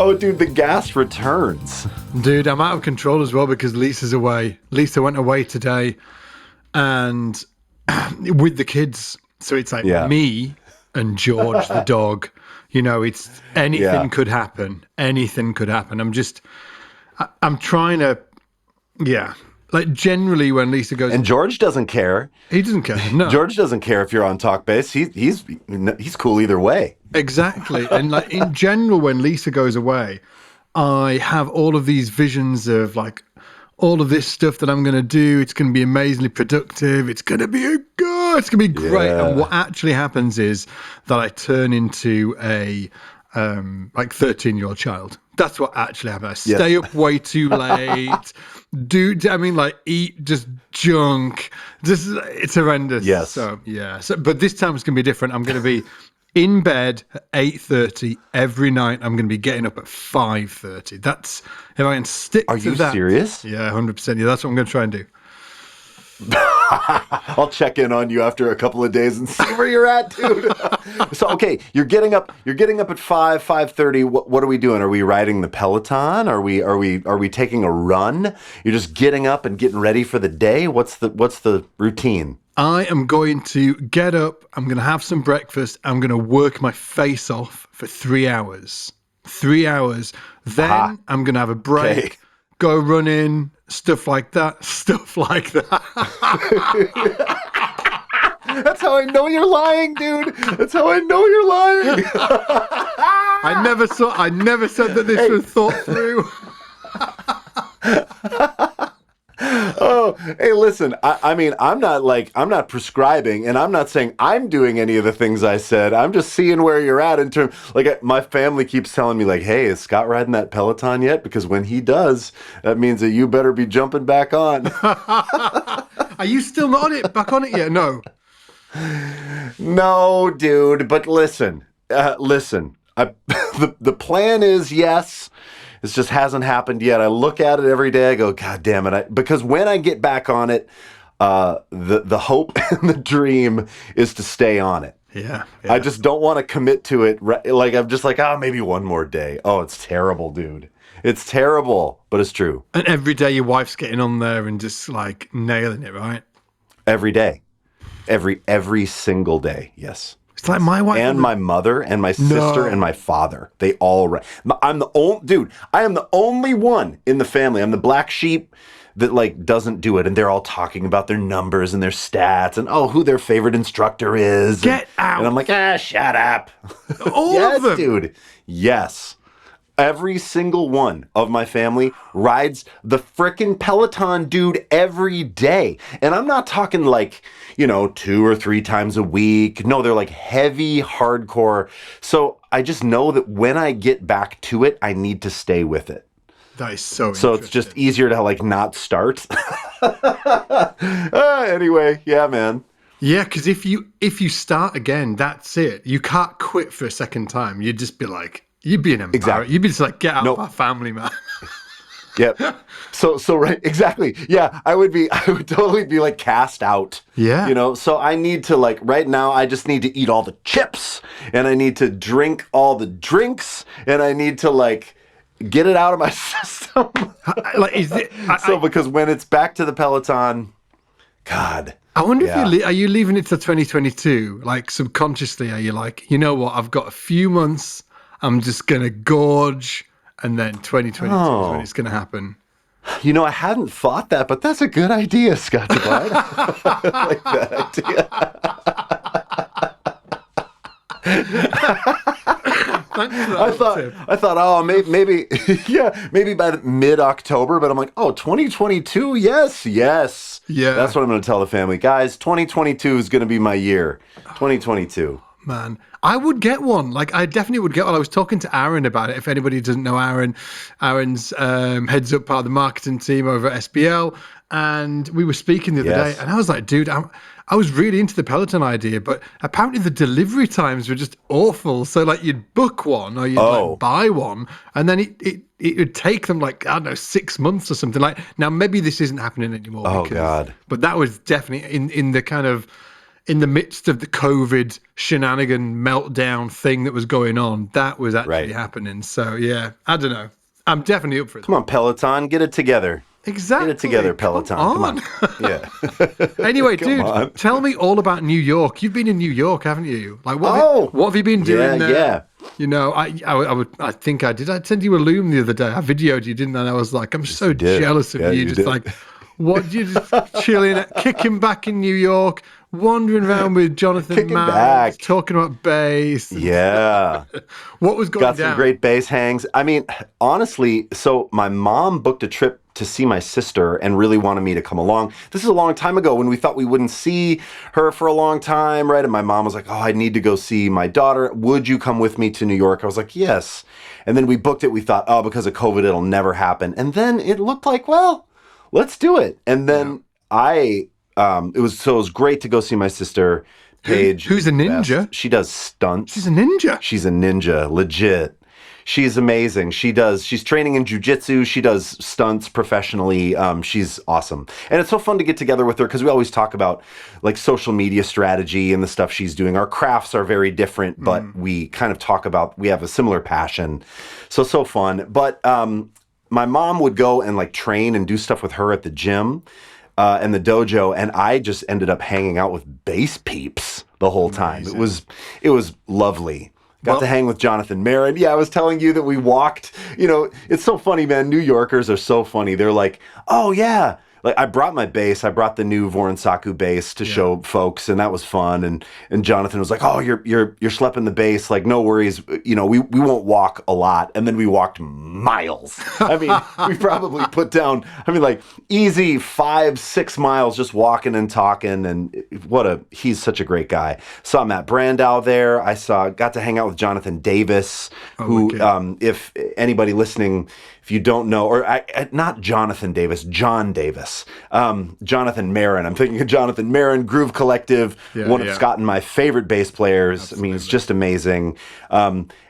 Oh, dude, the gas returns. Dude, I'm out of control as well because Lisa's away. Lisa went away today and with the kids. So it's like me and George, the dog. You know, it's anything could happen. Anything could happen. I'm trying to, like generally when Lisa goes. And George doesn't care. He doesn't care. No. George doesn't care if you're on talk base. He's cool either way. Exactly. And like in general, when Lisa goes away, I have all of these visions of like all of this stuff that I'm going to do. It's going to be amazingly productive. It's going to be it's going to be great. Yeah. And what actually happens is that I turn into a like 13-year-old child. That's what actually happens. I stay up way too late. Eat just junk. It's horrendous. Yes. So, but this time it's going to be different. I'm going to be in bed at 8:30 every night. I'm going to be getting up at 5:30. That's if I can stick to that. Are you serious? Yeah, 100%. Yeah, that's what I'm going to try and do. I'll check in on you after a couple of days and see where you're at, dude. So, okay, you're getting up at 5:30. What are we doing? Are we riding the Peloton? Are we taking a run? You're just getting up and getting ready for the day? What's the routine? I am going to get up, I'm going to have some breakfast, I'm going to work my face off for 3 hours. 3 hours. Then I'm going to have a break, go running, stuff like that. That's how I know you're lying, dude. That's how I know you're lying. I never said that this was thought through. Oh, hey, listen, I mean, I'm not prescribing, and I'm not saying I'm doing any of the things I said. I'm just seeing where you're at in terms, like, my family keeps telling me, like, hey, is Scott riding that Peloton yet? Because when he does, that means that you better be jumping back on. Are you still not back on it yet? No. No, dude, but listen, the plan is yes. It just hasn't happened yet. I look at it every day. I go, God damn it. Because when I get back on it, the hope and the dream is to stay on it. Yeah. I just don't want to commit to it. Like, I'm just like, maybe one more day. Oh, it's terrible, dude. It's terrible, but it's true. And every day your wife's getting on there and just like nailing it, right? Every day. Every single day. Yes. It's like my wife and my mother and my sister and my father. They all. I'm the only dude. I am the only one in the family. I'm the black sheep that like doesn't do it, and they're all talking about their numbers and their stats and who their favorite instructor is. Get out! And I'm like, shut up. All of them, dude. Yes. Every single one of my family rides the frickin' Peloton, dude, every day. And I'm not talking like, 2 or 3 times a week. No, they're like heavy, hardcore. So I just know that when I get back to it, I need to stay with it. That is so it's just easier to like not start. Anyway, yeah, man. Yeah, because if you start again, that's it. You can't quit for a second time. You'd just be like, you'd be an embarrassment. Exactly. You'd be just like, get out of our family, man. Yep. So right, exactly. Yeah, I would totally be like cast out. Yeah. So I need to like right now I just need to eat all the chips and I need to drink all the drinks and I need to like get it out of my system. Because when it's back to the Peloton, God. I wonder if are you leaving it to 2022? Like subconsciously, are you like, you know what? I've got a few months. I'm just going to gorge. And then 2022 is when it's going to happen. I hadn't thought that, but that's a good idea, Scott Divide. I like that idea. I thought, maybe by mid-October, but I'm like, 2022, yes. Yeah. That's what I'm going to tell the family. Guys, 2022 is going to be my year. 2022. Man, I would get one. Like, I definitely would get one. I was talking to Aaron about it. If anybody doesn't know Aaron's heads up part of the marketing team over at SBL. And we were speaking the other day. And I was like, dude, I was really into the Peloton idea. But apparently the delivery times were just awful. So, like, you'd book one or you'd like, buy one. And then it would take them, like, I don't know, 6 months or something. Like, now, maybe this isn't happening anymore. God. But that was definitely in the kind of... in the midst of the COVID shenanigan meltdown thing that was going on, that was actually happening. So yeah, I don't know. I'm definitely up for it. Come on, Peloton, get it together. Exactly. Get it together, Peloton. Come on. Yeah. Anyway, dude, tell me all about New York. You've been in New York, haven't you? Like, what have you been doing there? Yeah. You know, I think I did. I sent you a Loom the other day. I videoed you, didn't I? And I was like, I'm so jealous of you. Just like, what, you just chilling, kicking back in New York, wandering around with Jonathan Mann, talking about bass. Yeah. What was going down? Got some great bass hangs. I mean, honestly, so my mom booked a trip to see my sister and really wanted me to come along. This is a long time ago when we thought we wouldn't see her for a long time, right? And my mom was like, oh, I need to go see my daughter. Would you come with me to New York? I was like, yes. And then we booked it. We thought, oh, because of COVID, it'll never happen. And then it looked like, well, let's do it. And then it was great to go see my sister, Paige. Who's a ninja? She does stunts. She's a ninja. She's a ninja, legit. She's amazing. She's training in jujitsu. She does stunts professionally. She's awesome. And it's so fun to get together with her because we always talk about like social media strategy and the stuff she's doing. Our crafts are very different, but we kind of talk about, we have a similar passion. So fun. But my mom would go and like train and do stuff with her at the gym and the dojo. And I just ended up hanging out with bass peeps the whole time. Amazing. It was lovely. Got to hang with Jonathan Marin. Yeah, I was telling you that we walked. You know, it's so funny, man. New Yorkers are so funny. They're like, oh, yeah. Like, I brought my bass. I brought the new Voronsaku bass to show folks, and that was fun. And Jonathan was like, oh, you're schlepping the bass. Like, no worries. You know, we won't walk a lot. And then we walked miles. I mean, we probably put down, like easy 5-6 miles just walking and talking. And he's such a great guy. Saw Matt Brandau there. Got to hang out with Jonathan Davis, who, if anybody listening, if you don't know, or not Jonathan Davis, John Davis, Jonathan Marin. I'm thinking of Jonathan Marin, Groove Collective, one of Scott and my favorite bass players. Absolutely. I mean, it's just amazing.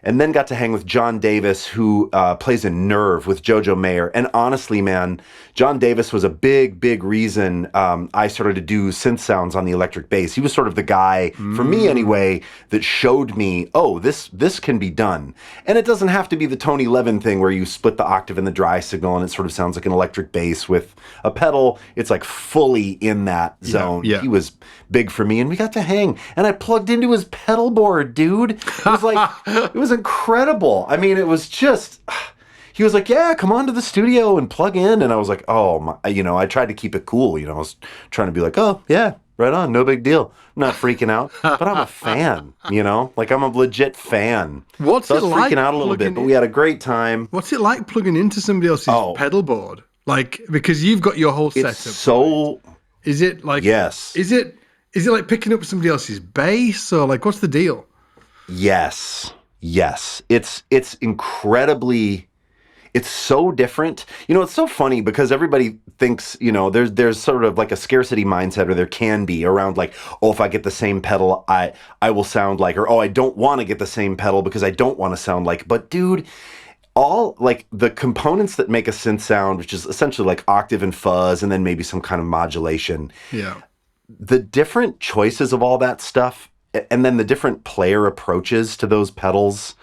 And then got to hang with John Davis, who plays in Nerve with Jojo Mayer. And honestly, man, John Davis was a big reason I started to do synth sounds on the electric bass. He was sort of the guy, for me anyway, that showed me, oh, this can be done. And it doesn't have to be the Tony Levin thing where you split the octave and the dry signal and it sort of sounds like an electric bass with a pedal. It's like fully in that zone. Yeah. He was big for me, and we got to hang. And I plugged into his pedal board, dude. It was like, it was incredible. I mean, it was just... He was like, yeah, come on to the studio and plug in. And I was like, oh, I tried to keep it cool. I was trying to be like, oh, yeah, right on. No big deal. I'm not freaking out, but I'm a fan, like I'm a legit fan. What's so it like? I was freaking out a little bit, but we had a great time. What's it like plugging into somebody else's pedal board? Like, because you've got your whole setup. So, is it like, yes. Is it like picking up somebody else's bass, or like, what's the deal? Yes. It's incredibly... It's so different. It's so funny because everybody thinks, there's sort of like a scarcity mindset, or there can be, around like, oh, if I get the same pedal, I will sound like, or, oh, I don't want to get the same pedal because I don't want to sound like. But dude, all like the components that make a synth sound, which is essentially like octave and fuzz and then maybe some kind of modulation. Yeah. The different choices of all that stuff, and then the different player approaches to those pedals,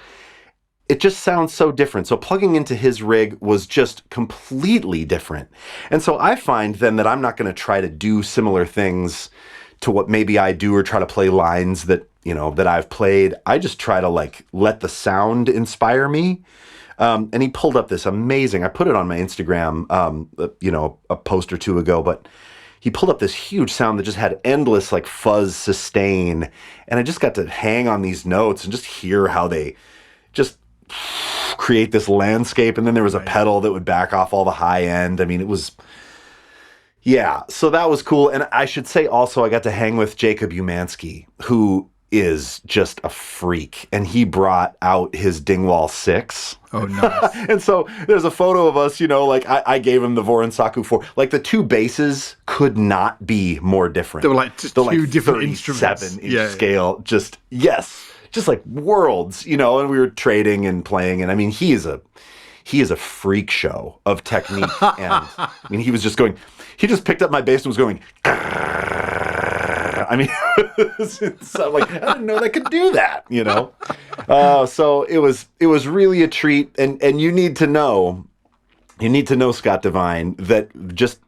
it just sounds so different. So plugging into his rig was just completely different. And so I find then that I'm not going to try to do similar things to what maybe I do, or try to play lines that, that I've played. I just try to like let the sound inspire me. And he pulled up this amazing, I put it on my Instagram, a post or two ago, but he pulled up this huge sound that just had endless like fuzz sustain. And I just got to hang on these notes and just hear how they just create this landscape. And then there was a pedal that would back off all the high end. I mean, it was, so that was cool. And I should say also, I got to hang with Jacob Umansky, who is just a freak. And he brought out his Dingwall 6. Oh, nice. And so there's a photo of us, like I gave him the Voronsaku 4. Like the two basses could not be more different. They were like just two different instruments. 7-inch scale. Just like worlds, and we were trading and playing. And I mean, he is a freak show of technique. And I mean, he just picked up my bass and was going I mean, so like, I didn't know they could do that, you know? So it was really a treat. And you need to know, Scott Devine, that just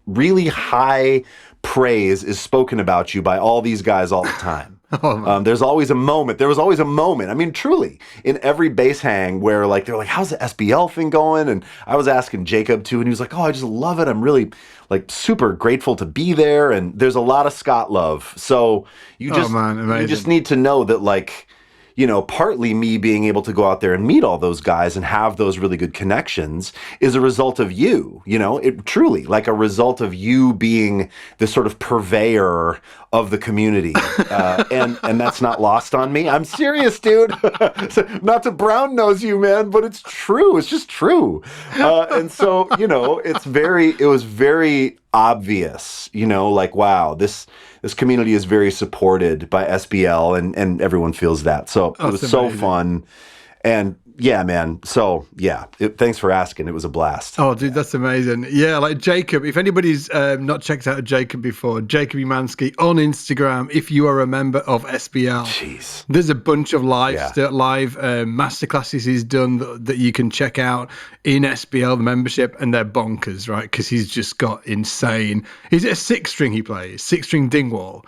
really high praise is spoken about you by all these guys all the time. There's always a moment. There was always a moment. I mean, truly, in every bass hang where like they're like, "How's the SBL thing going?" And I was asking Jacob too, and he was like, "Oh, I just love it. I'm really like super grateful to be there." And there's a lot of Scott love. So you just need to know that like, you know, partly me being able to go out there and meet all those guys and have those really good connections is a result of you, you know, it truly like a result of you being the sort of purveyor of the community. And that's not lost on me. I'm serious, dude. Not to brown nose you, man, but it's true. It's just true. And so, you know, it was very obvious, you know, like, wow, this community is very supported by SBL and everyone feels that. So it was so fun. And yeah, man. So yeah, thanks for asking. It was a blast. Oh, dude, that's amazing. Yeah, like Jacob, if anybody's not checked out Jacob before, Jacob Umansky on Instagram, if you are a member of SBL. Jeez. There's a bunch of live masterclasses he's done that you can check out in SBL, the membership, and they're bonkers, right? Because he's just got insane. Is it a 6-string he plays? 6-string Dingwall?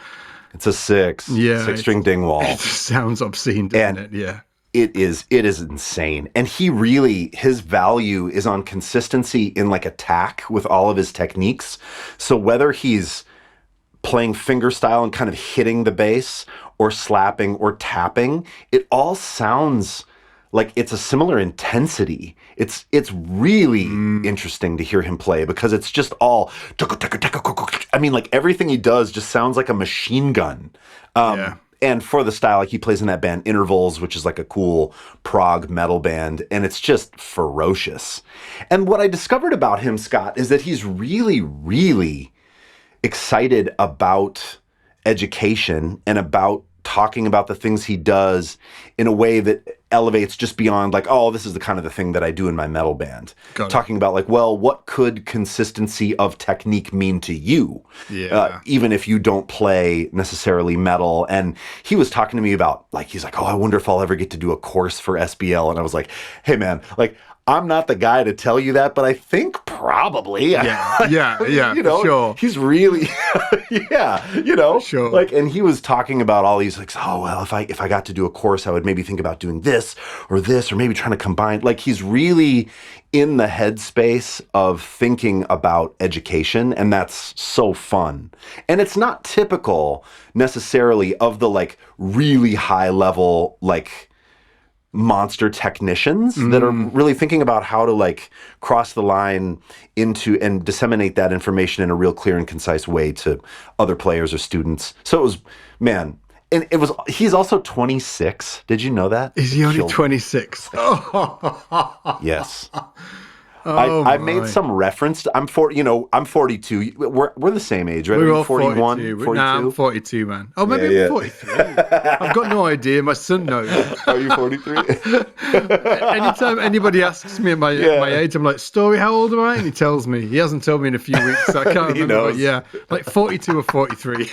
It's a 6-string Dingwall. It sounds obscene, doesn't it? Yeah. It is insane. And his value is on consistency in like attack with all of his techniques. So whether he's playing fingerstyle and kind of hitting the bass or slapping or tapping, it all sounds like it's a similar intensity. It's really interesting to hear him play because it's just all, I mean, like everything he does just sounds like a machine gun. And for the style, like he plays in that band Intervals, which is like a cool prog metal band, and it's just ferocious. And what I discovered about him, Scott, is that he's really, really excited about education and about talking about the things he does in a way that elevates just beyond like, oh, this is the kind of the thing that I do in my metal band. Talking about like, well, what could consistency of technique mean to you? Yeah. Even if you don't play necessarily metal. And he was talking to me about like, he's like, oh, I wonder if I'll ever get to do a course for SBL. And I was like, hey man, like, I'm not the guy to tell you that, but I think probably. Yeah, you know, sure. He's really, you know, sure. Like, and he was talking about all these like, oh well, if I got to do a course, I would maybe think about doing this, or maybe trying to combine. Like, he's really in the headspace of thinking about education, and that's so fun. And it's not typical necessarily of the like really high level like monster technicians that are really thinking about how to like cross the line into and disseminate that information in a real clear and concise way to other players or students. So it was, man, and he's also 26. Did you know that? Is he only 26? Yes. I made some reference to, I'm 42. We're the same age, right? We're all 41, 42. Nah, I'm 42, man. Oh, maybe I'm 43. I've got no idea. My son knows. Are you 43? Anytime anybody asks me my age, I'm like, Story, how old am I? And he tells me. He hasn't told me in a few weeks, so I can't remember. But yeah, like 42 or 43.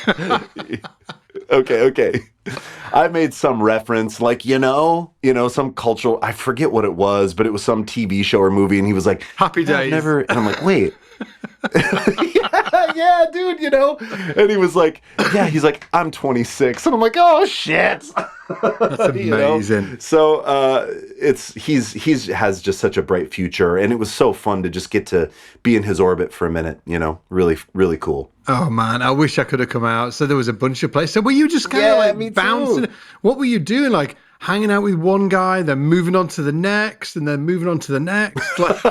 Okay. I made some reference, like, you know, some cultural, I forget what it was, but it was some TV show or movie, and he was like, Happy Days. And I'm like, wait. yeah, dude, you know? And he was like, yeah, he's like, I'm 26. And I'm like, oh, shit. That's amazing. You know? So he's has just such a bright future, and it was so fun to just get to be in his orbit for a minute, you know? Really, really cool. Oh man, I wish I could have come out. So there was a bunch of places. So were you just kind of like bouncing? What were you doing? Like hanging out with one guy, then moving on to the next, and then moving on to the next? Like,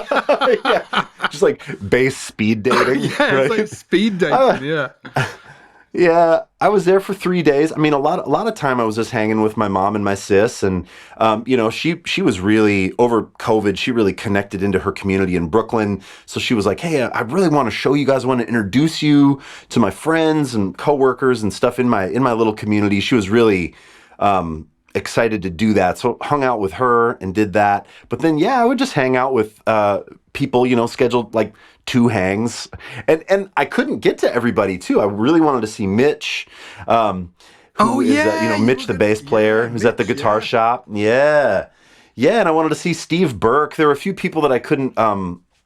yeah, just like base speed dating. Yeah, right? It's like speed dating. Yeah. Yeah, I was there for 3 days. I mean, a lot of time I was just hanging with my mom and my sis, and you know, she was really over COVID. She really connected into her community in Brooklyn. So she was like, "Hey, I really want to show you guys. I want to introduce you to my friends and coworkers and stuff in my little community." She was really excited to do that. So hung out with her and did that. But then, yeah, I would just hang out with people, scheduled like 2 hangs, and I couldn't get to everybody too. I really wanted to see Mitch, who is Mitch, the bass player, who's at the guitar shop. Yeah, and I wanted to see Steve Burke. There were a few people that I couldn't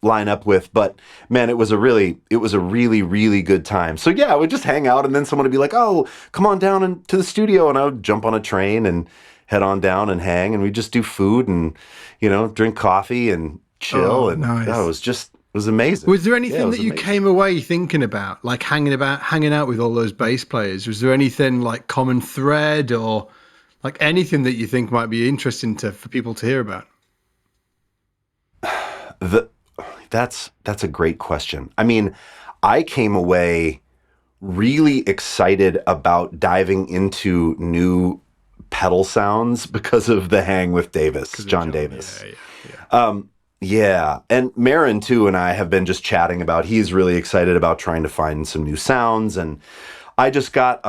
line up with, but man, it was a really, really good time. So yeah, I would just hang out, and then someone would be like, "Oh, come on down to the studio," and I would jump on a train and head on down and hang, and we'd just do food and drink coffee and chill, and nice. It was amazing. Was there anything that you came away thinking about, like hanging out with all those bass players? Was there anything like common thread or like anything that you think might be interesting for people to hear about? That's a great question. I mean, I came away really excited about diving into new pedal sounds because of the hang with John Davis. Yeah. And Marin too, and I have been just chatting about, he's really excited about trying to find some new sounds. And I just got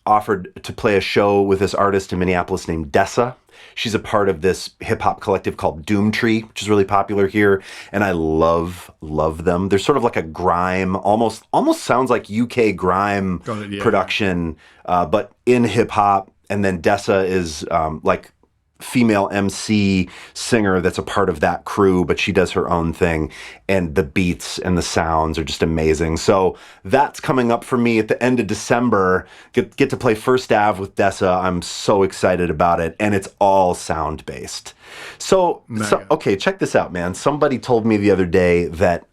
offered to play a show with this artist in Minneapolis named Dessa. She's a part of this hip hop collective called Doomtree, which is really popular here, and I love them. They're sort of like a grime, almost sounds like UK grime production, but in hip hop. And then Dessa is like female MC singer that's a part of that crew, but she does her own thing, and the beats and the sounds are just amazing. So that's coming up for me at the end of December. Get to play First Ave with Dessa. I'm so excited about it, and it's all sound based. So okay, check this out, man. Somebody told me the other day that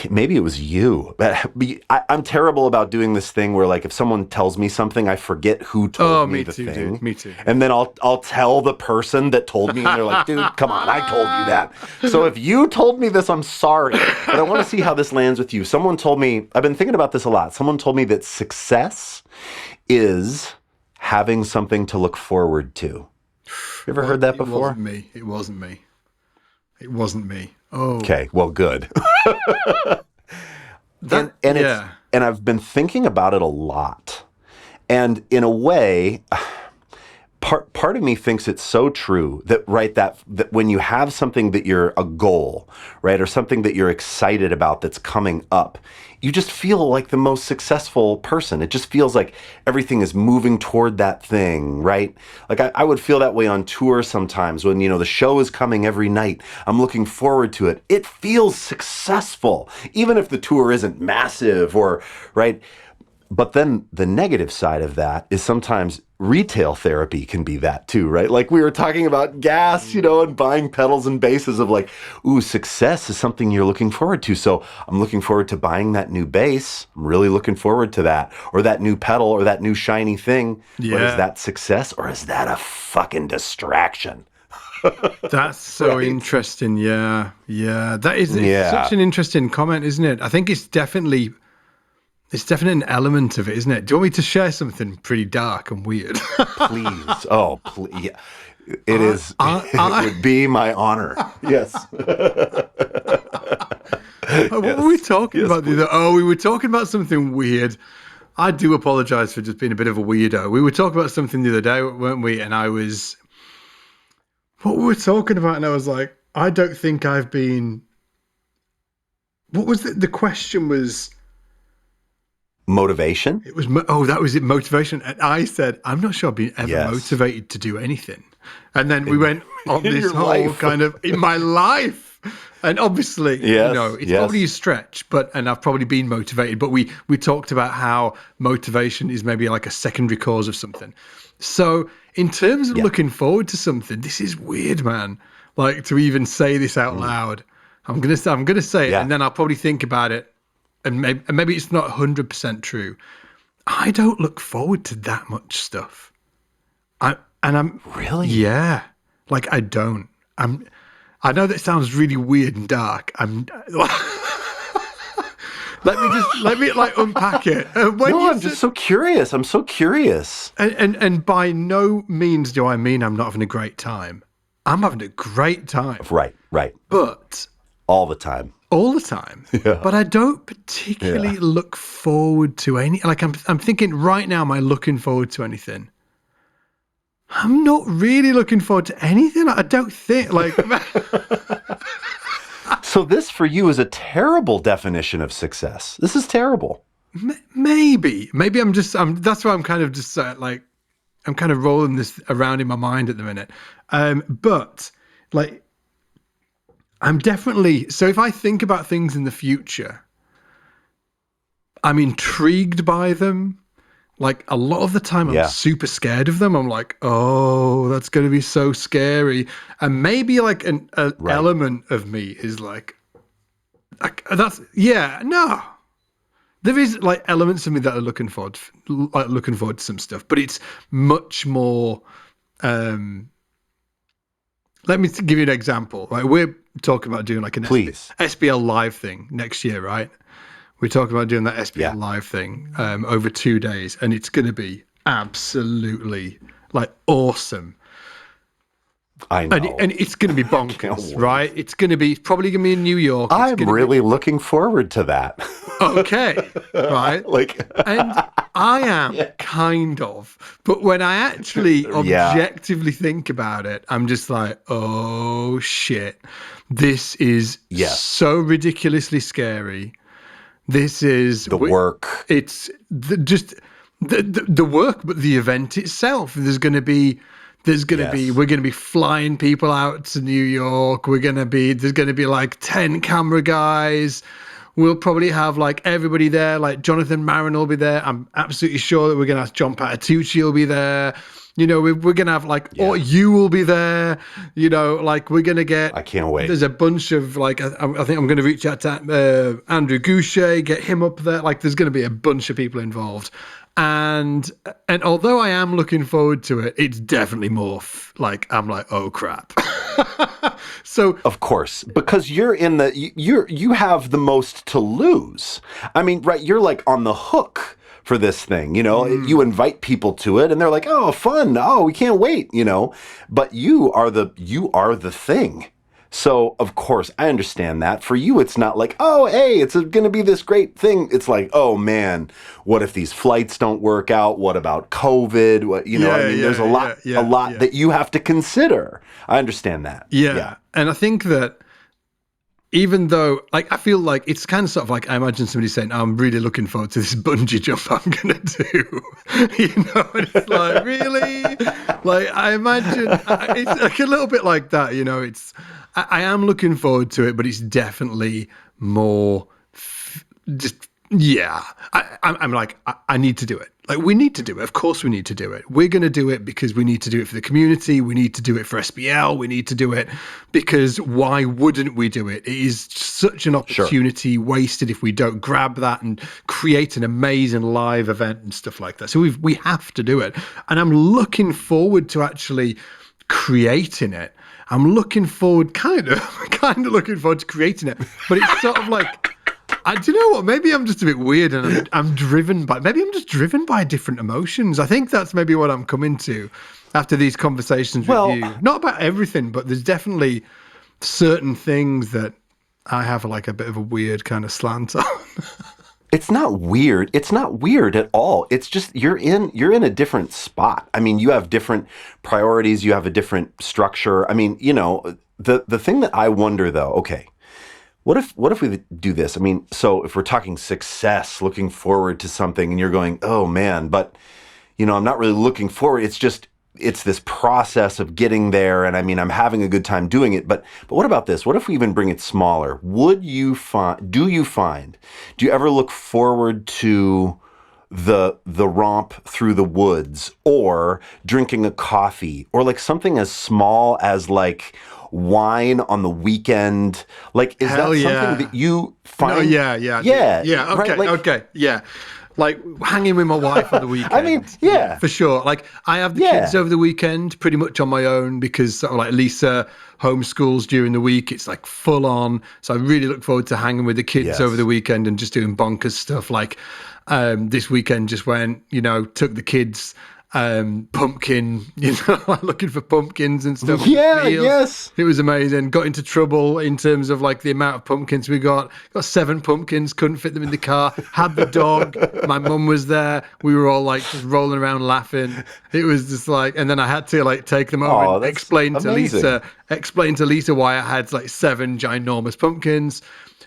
maybe it was you, but I'm terrible about doing this thing where, like, if someone tells me something, I forget who told me the thing. Dude. Me too. And then I'll tell the person that told me, and they're like, "Dude, come on, I told you that." So if you told me this, I'm sorry, but I want to see how this lands with you. Someone told me, I've been thinking about this a lot. Someone told me that success is having something to look forward to. You ever heard that before? It wasn't me. Oh. Okay, well, good. And I've been thinking about it a lot. And in a way, part of me thinks it's so true that that when you have something that you're a goal, right, or something that you're excited about that's coming up, you just feel like the most successful person. It just feels like everything is moving toward that thing, right? Like I would feel that way on tour sometimes when, the show is coming every night. I'm looking forward to it. It feels successful, even if the tour isn't massive right? But then the negative side of that is sometimes retail therapy can be that too, right? Like we were talking about gas, and buying pedals and basses of like, ooh, success is something you're looking forward to. So I'm looking forward to buying that new bass. I'm really looking forward to that. Or that new pedal or that new shiny thing. Yeah. But is that success or is that a fucking distraction? That's so interesting. Yeah. That is such an interesting comment, isn't it? I think it's definitely an element of it, isn't it? Do you want me to share something pretty dark and weird? Please. Oh, please. It is. It would be my honor. Yes. What were we talking about? We were talking about something weird. I do apologize for just being a bit of a weirdo. We were talking about something the other day, weren't we? And what were we talking about? And I was like, I don't think I've been. What was the question was? Motivation? It was that was it, motivation. And I said, I'm not sure I've been ever motivated to do anything. And then we went on this whole life. Kind of in my life. And obviously, it's probably a stretch, and I've probably been motivated, but we talked about how motivation is maybe like a secondary cause of something. So in terms of looking forward to something, this is weird, man. Like to even say this out loud. I'm gonna say it, and then I'll probably think about it. And maybe it's not 100% true. I don't look forward to that much stuff. I'm really, like I don't. I know that sounds really weird and dark. Let me unpack it. I'm just so curious. I'm so curious. And by no means do I mean I'm not having a great time. I'm having a great time. Right. But all the time. All the time, but I don't particularly look forward to any. Like I'm thinking right now, am I looking forward to anything? I'm not really looking forward to anything. I don't think like. So this for you is a terrible definition of success. This is terrible. Maybe that's why I'm kind of just like, I'm kind of rolling this around in my mind at the minute. But like, I'm definitely, so if I think about things in the future, I'm intrigued by them. Like a lot of the time I'm super scared of them. I'm like, oh, that's going to be so scary. And maybe like an element of me is like no. There is like elements of me that are looking forward to some stuff, but it's much more, let me give you an example. Right? We're talking about doing like an SBL live thing next year, right? We're talking about doing that SBL live thing over 2 days, and it's going to be absolutely like awesome. I know. And it's going to be bonkers, right? It's probably going to be in New York. I'm really looking forward to that. Okay, right? And I am kind of, but when I actually objectively think about it, I'm just like, oh shit, this is so ridiculously scary. This is the work. It's the work, but the event itself. We're going to be flying people out to New York. There's going to be like 10 camera guys. We'll probably have like everybody there. Like Jonathan Marin will be there. I'm absolutely sure that we're going to have John Patitucci will be there. You know, we're going to have like, or you will be there, you know, like we're going to get, I can't wait. There's a bunch of like, I think I'm going to reach out to Andrew Goucher, get him up there. Like there's going to be a bunch of people involved. And although I am looking forward to it, it's definitely more like, I'm like, oh crap. So of course, because you have the most to lose. I mean, right. You're like on the hook for this thing, you know, you invite people to it and they're like, oh, fun. Oh, we can't wait, you know, but you are the thing. So of course I understand that. For you, it's not like, oh, hey, it's going to be this great thing. It's like, oh man, what if these flights don't work out? What about COVID? What, you know, I mean, there's a lot that you have to consider. I understand that. Yeah. And I think that even though, like, I feel like it's kind of sort of like, I imagine somebody saying, oh, I'm really looking forward to this bungee jump I'm going to do. You know, and it's like, really? Like, I imagine it's like a little bit like that, you know, I am looking forward to it, but it's definitely more I'm like, I need to do it. Like, we need to do it. Of course we need to do it. We're going to do it because we need to do it for the community. We need to do it for SBL. We need to do it because why wouldn't we do it? It is such an opportunity wasted if we don't grab that and create an amazing live event and stuff like that. So we have to do it. And I'm looking forward to actually creating it. I'm looking forward, kind of looking forward to creating it. But it's sort of like, do you know what? Maybe I'm just a bit weird and I'm driven by different emotions. I think that's maybe what I'm coming to after these conversations with you. Not about everything, but there's definitely certain things that I have like a bit of a weird kind of slant on. It's not weird. It's not weird at all. It's just you're in a different spot. I mean, you have different priorities. You have a different structure. I mean, you know, the thing that I wonder though, okay, what if we do this? I mean, so if we're talking success, looking forward to something and you're going, oh man, but you know, I'm not really looking forward. It's this process of getting there. And I mean, I'm having a good time doing it, but what about this? What if we even bring it smaller? Do you ever look forward to the romp through the woods or drinking a coffee or like something as small as like wine on the weekend? Like, is that something that you find? No, yeah. Okay, right? Okay, yeah. Like hanging with my wife on the weekend. I mean, yeah, for sure. Like I have the kids over the weekend pretty much on my own because sort of like Lisa homeschools during the week. It's like full on. So I really look forward to hanging with the kids over the weekend and just doing bonkers stuff. Like this weekend just went, you know, took the kids pumpkin, looking for pumpkins and stuff. Yeah, yes. It was amazing. Got into trouble in terms of like the amount of pumpkins we got. Got 7 pumpkins, couldn't fit them in the car. Had the dog. My mum was there. We were all like just rolling around laughing. It was just like, and then I had to like take them over and explain to Lisa why I had like 7 ginormous pumpkins.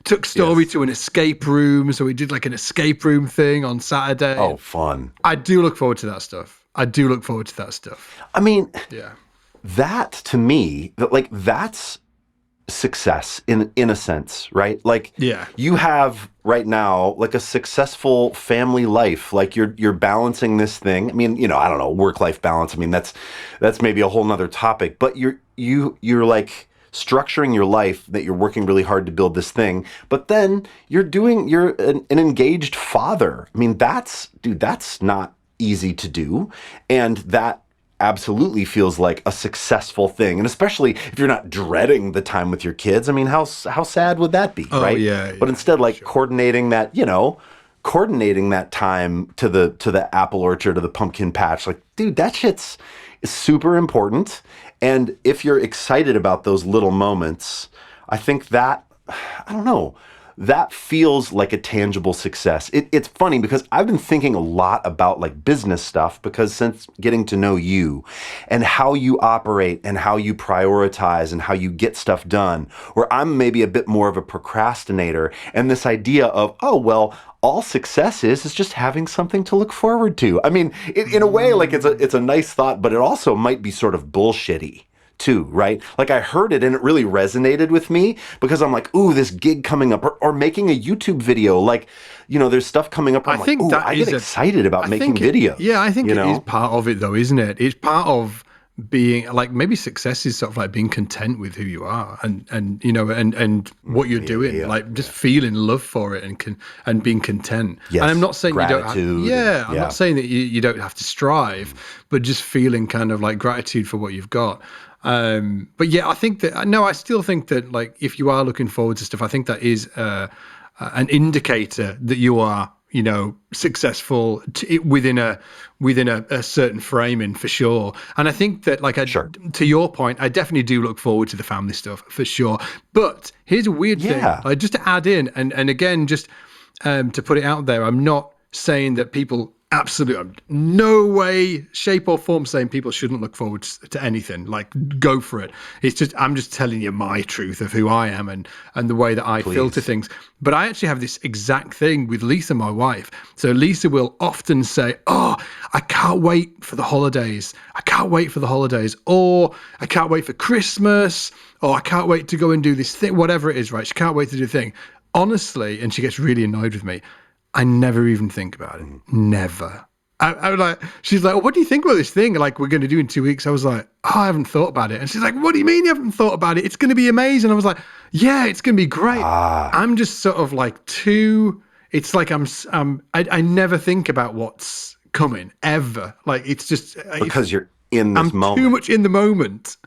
Took Story to an escape room, so we did like an escape room thing on Saturday. Oh, fun. I do look forward to that stuff. I mean, that to me, that's success in a sense, right? Like, you have right now like a successful family life. Like you're balancing this thing. I mean, I don't know, work-life balance. I mean, that's maybe a whole nother topic. But you're like structuring your life that you're working really hard to build this thing, but then you're an engaged father. I mean, that's not easy to do. And that absolutely feels like a successful thing. And especially if you're not dreading the time with your kids. I mean, how sad would that be, right? Yeah. But instead, coordinating that, coordinating that time to the apple orchard or the pumpkin patch, like, dude, that shit's super important. And if you're excited about those little moments, I think that, I don't know, that feels like a tangible success. It's funny because I've been thinking a lot about like business stuff, because since getting to know you and how you operate and how you prioritize and how you get stuff done, where I'm maybe a bit more of a procrastinator, and this idea of, all success is just having something to look forward to. I mean, in a way, like it's a nice thought, but it also might be sort of bullshitty too, right? Like I heard it and it really resonated with me, because I'm like, ooh, this gig coming up, or making a YouTube video. Like, there's stuff coming up. I get excited about making videos. I think it is part of it though, isn't it? It's part of being like, maybe success is sort of like being content with who you are and what you're doing, just feeling love for it and being content. Yes, and I'm not saying gratitude. I'm not saying that you don't have to strive, but just feeling kind of like gratitude for what you've got. But yeah, I think that, I still think that like, if you are looking forward to stuff, I think that is an indicator that you are, successful within a certain framing, for sure. And I think that to your point, I definitely do look forward to the family stuff for sure. But here's a weird thing, just to add in, and again, just to put it out there, I'm not saying that people, absolutely no way, shape or form saying people shouldn't look forward to anything. Like, go for it. It's just, I'm just telling you my truth of who I am and the way that I filter things. But I actually have this exact thing with Lisa, my wife. So Lisa will often say, oh, I can't wait for the holidays. I can't wait for the holidays. Or I can't wait for Christmas. Or I can't wait to go and do this thing, whatever it is, right? She can't wait to do the thing. Honestly, and she gets really annoyed with me, I never even think about it. Never. I was like, she's like, what do you think about this thing? Like, we're going to do in 2 weeks. I was like, I haven't thought about it. And she's like, what do you mean you haven't thought about it? It's going to be amazing. I was like, yeah, it's going to be great. I'm just sort of like it's like I never think about what's coming ever. Like, it's just. Because you're in this moment. I'm too much in the moment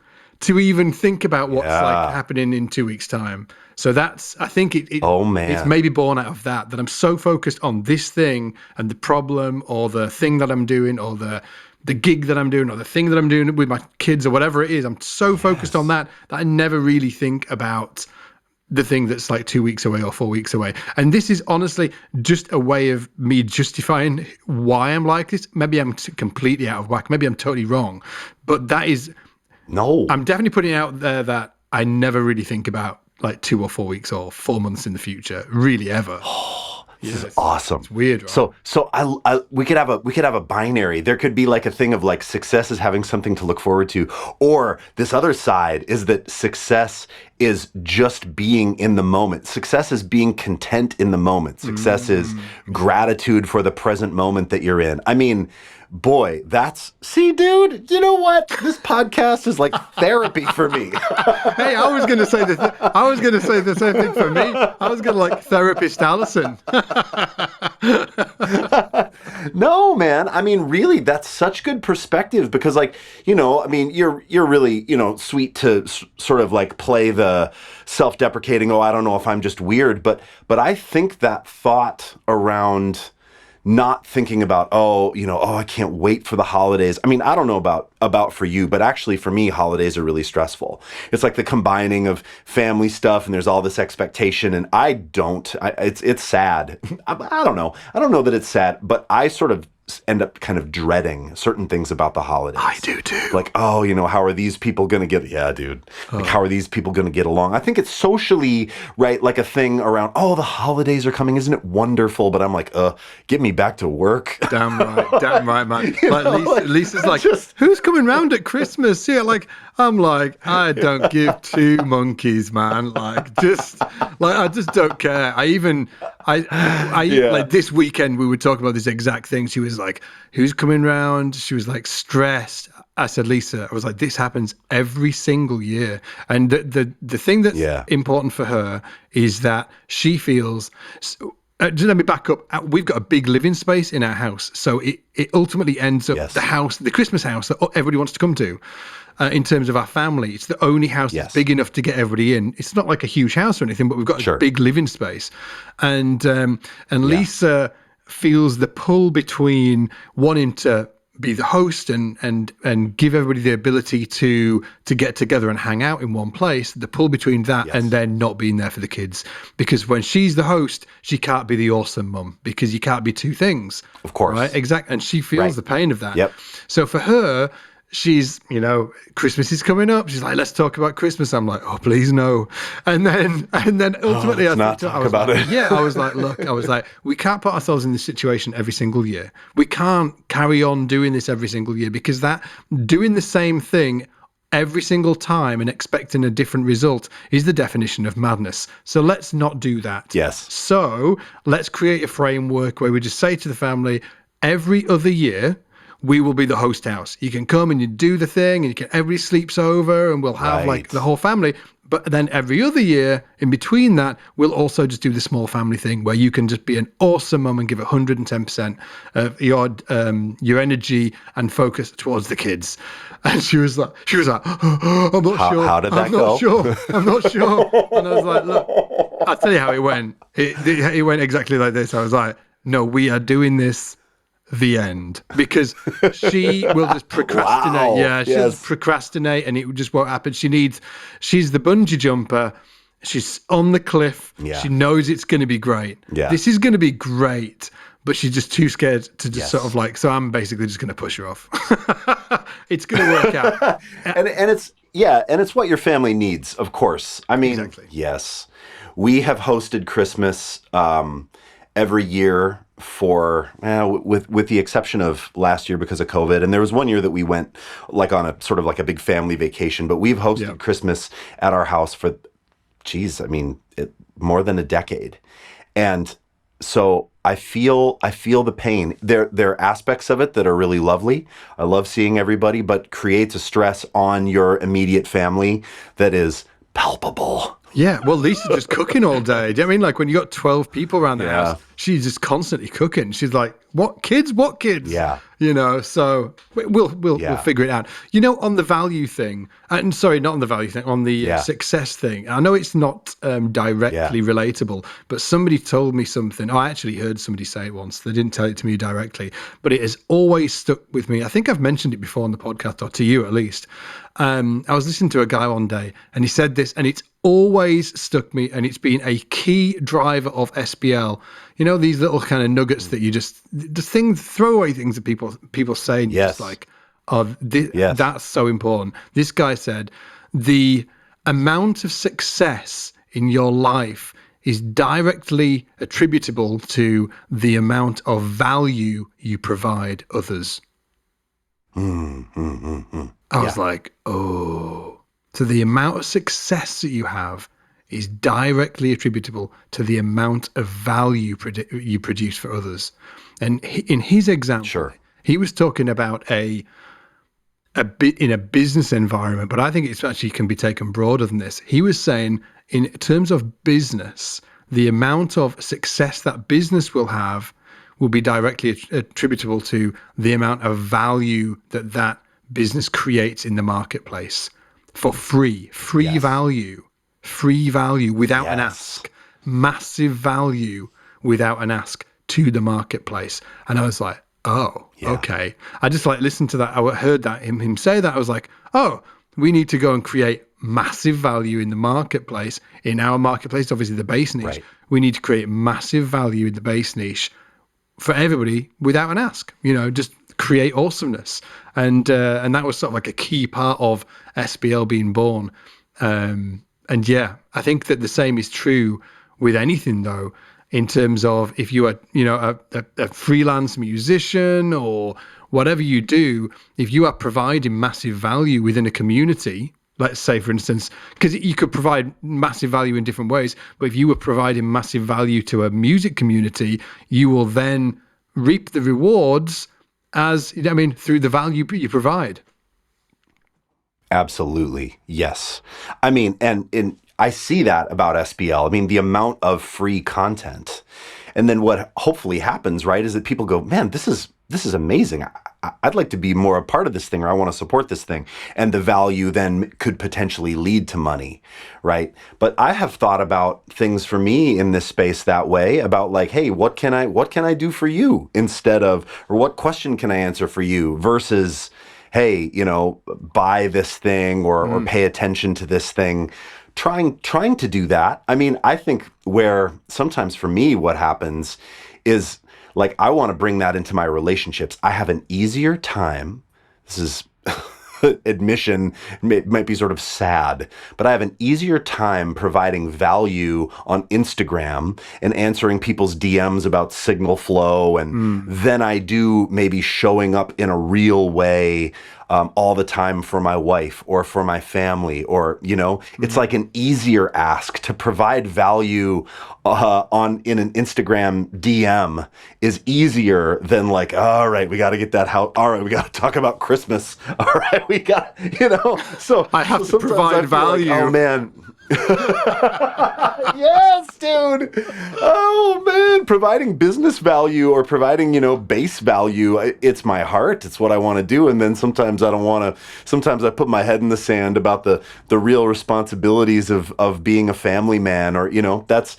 to even think about what's like happening in 2 weeks' time. So that's, I think it's maybe born out of that I'm so focused on this thing and the problem, or the thing that I'm doing, or the gig that I'm doing, or the thing that I'm doing with my kids, or whatever it is. I'm so focused on that I never really think about the thing that's like 2 weeks away or 4 weeks away. And this is honestly just a way of me justifying why I'm like this. Maybe I'm completely out of whack. Maybe I'm totally wrong. But that is, I'm definitely putting it out there that I never really think about like 2 or 4 weeks or 4 months in the future, really, ever. This is awesome. It's weird, right? So we could have a binary. There could be like a thing of like, success is having something to look forward to, or this other side is that success is just being in the moment. Success is being content in the moment. Success is gratitude for the present moment that you're in. I mean, boy, see, dude, you know what? This podcast is like therapy for me. Hey, I was going to say the same thing for me. I was going to like therapist Allison. No, man. I mean, really, that's such good perspective, because like, I mean, you're really, sweet to sort of like play the self-deprecating, I don't know if I'm just weird, but I think that thought around not thinking about, I can't wait for the holidays. I mean, I don't know about for you, but actually for me, holidays are really stressful. It's like the combining of family stuff and there's all this expectation, and it's sad. I don't know. I don't know that it's sad, but I sort of end up kind of dreading certain things about the holidays. I do too. Like, how are these people going to get, dude. Like, how are these people going to get along? I think it's socially, right, like a thing around, the holidays are coming. Isn't it wonderful? But I'm like, get me back to work. Damn right, man. Lisa's like, who's coming round at Christmas? Yeah, I'm like, I don't give two monkeys, man. I just don't care. Like this weekend, we were talking about this exact thing. She was like, who's coming round? She was like stressed. I said, Lisa, I was like, this happens every single year. And the thing that's important for her is that she feels, just let me back up. We've got a big living space in our house. So it ultimately ends up the Christmas house that everybody wants to come to. In terms of our family, it's the only house that's big enough to get everybody in. It's not like a huge house or anything, but we've got a big living space. And Lisa feels the pull between wanting to be the host and give everybody the ability to get together and hang out in one place, the pull between that and then not being there for the kids. Because when she's the host, she can't be the awesome mum, because you can't be two things. Of course. Right? Exactly. And she feels the pain of that. Yep. So for her, she's, Christmas is coming up. She's like, let's talk about Christmas. I'm like, oh, please no. And then ultimately, I was like, look, we can't put ourselves in this situation every single year. We can't carry on doing this every single year, because that doing the same thing every single time and expecting a different result is the definition of madness. So let's not do that. Yes. So let's create a framework where we just say to the family, every other year, we will be the host house. You can come and you do the thing, and everybody sleeps over, and we'll have like the whole family. But then every other year, in between that, we'll also just do the small family thing where you can just be an awesome mum and give 110% of your energy and focus towards the kids. And she was like, I'm not sure. How did that go? I'm not sure. And I was like, look, I'll tell you how it went. It went exactly like this. I was like, no, we are doing this. The end, because she will just procrastinate. Wow. Yeah, she'll just procrastinate, and it just won't happen. She's the bungee jumper. She's on the cliff. Yeah. She knows it's going to be great. Yeah. This is going to be great, but she's just too scared to just sort of like. So I'm basically just going to push her off. It's going to work out, and it's what your family needs, of course. I mean, yes, we have hosted Christmas every year. With the exception of last year because of COVID, and there was one year that we went like on a sort of like a big family vacation, but we've hosted Christmas at our house for, more than a decade. And so I feel the pain. There are aspects of it that are really lovely. I love seeing everybody, but creates a stress on your immediate family that is palpable. Yeah, well, Lisa's just cooking all day. Do you know what I mean? Like when you got 12 people around the house, she's just constantly cooking. She's like, what kids? Yeah. So we'll figure it out. On the value thing, and sorry, not on the value thing, on the success thing. I know it's not directly relatable, but somebody told me something. I actually heard somebody say it once. They didn't tell it to me directly, but it has always stuck with me. I think I've mentioned it before on the podcast, or to you at least. I was listening to a guy one day, and he said this, and it's always stuck me, and it's been a key driver of SBL. These little kind of nuggets that you just throwaway things that people say, and just like, that's so important. This guy said, the amount of success in your life is directly attributable to the amount of value you provide others. I was like, oh. So the amount of success that you have is directly attributable to the amount of value you produce for others. And in his example, he was talking about a bit in a business environment, but I think it's actually can be taken broader than this. He was saying, in terms of business, the amount of success that business will have will be directly attributable to the amount of value that business creates in the marketplace for free value without an ask, massive value without an ask to the marketplace. And I was like, oh, okay. I just like listened to that. I heard that him say that. I was like, oh, we need to go and create massive value in the marketplace, in our marketplace, obviously the base niche. Right. We need to create massive value in the base niche for everybody without an ask, just create awesomeness. And that was sort of like a key part of SBL being born. And yeah, I think that the same is true with anything though, in terms of if you are, a freelance musician or whatever you do, if you are providing massive value within a community, let's say, for instance, because you could provide massive value in different ways, but if you were providing massive value to a music community, you will then reap the rewards through the value you provide. Absolutely. Yes. I mean, and I see that about SBL. I mean, the amount of free content. And then what hopefully happens, right, is that people go, man, this is amazing. I'd like to be more a part of this thing, or I want to support this thing. And the value then could potentially lead to money, right? But I have thought about things for me in this space that way, about like, hey, what can I do for you, instead of, or what question can I answer for you, versus, hey, buy this thing or pay attention to this thing. Trying to do that. I mean, I think where sometimes for me what happens is, like, I want to bring that into my relationships. I have an easier time. This is admission, might be sort of sad, but I have an easier time providing value on Instagram and answering people's DMs about signal flow than I do maybe showing up in a real way all the time for my wife or for my family, or it's like an easier ask to provide value in an Instagram DM is easier than like, all right, we got to get that house. All right, we got to talk about Christmas. All right, we got, so I have to provide value. Like, oh man. Yes, dude. Oh man, providing business value or providing, base value, it's my heart. It's what I want to do. And then sometimes I don't want to, sometimes I put my head in the sand about the real responsibilities of being a family man, or, that's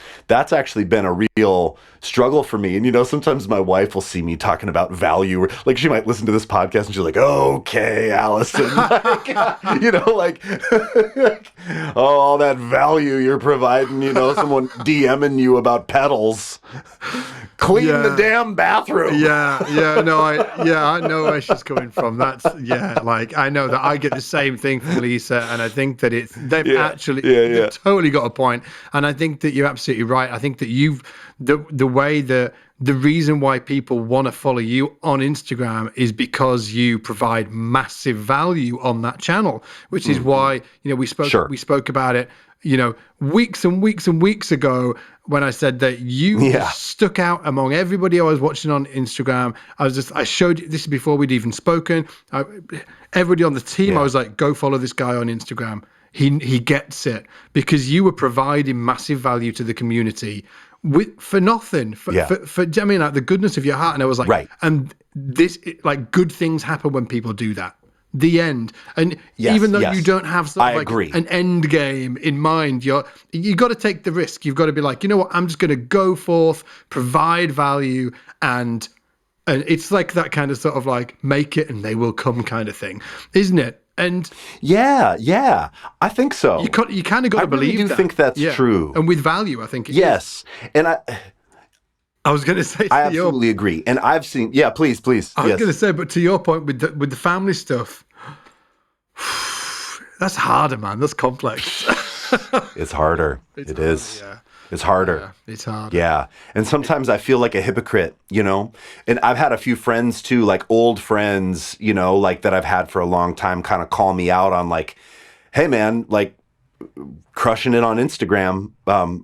actually been a real struggle for me. And, sometimes my wife will see me talking about value, or like she might listen to this podcast and she's like, okay, Allison, like, oh, all that value you're providing, someone DMing you about pedals. Clean the damn bathroom. I know where she's coming from. That's like, I know that I get the same thing from Lisa, and I think that they've totally got a point. And I think that you're absolutely right. I think that the reason why people want to follow you on Instagram is because you provide massive value on that channel, which is why, we spoke about it, weeks and weeks and weeks ago, when I said that you stuck out among everybody I was watching on Instagram. I showed you, this is before we'd even spoken, everybody on the team, I was like, go follow this guy on Instagram. He gets it, because you were providing massive value to the community for nothing, for the goodness of your heart. And I was like, right. And this, like, good things happen when people do that. The end. And even though you don't have sort of an end game in mind, you got to take the risk. You've got to be like, you know what, I'm just going to go forth, provide value, and it's like that kind of sort of like make it and they will come kind of thing, isn't it? And yeah, I think so. You kind of got to believe that. I do think that's true. And with value, I think it is. And I was going to say, I absolutely agree. And I've seen, please. I was going to say, but to your point with the family stuff, that's harder, man. That's complex. It's harder. It is. Yeah. It's harder. Yeah, it's hard. Yeah. And sometimes I feel like a hypocrite, and I've had a few friends too, like old friends, like that I've had for a long time, kind of call me out on like, hey man, like crushing it on Instagram.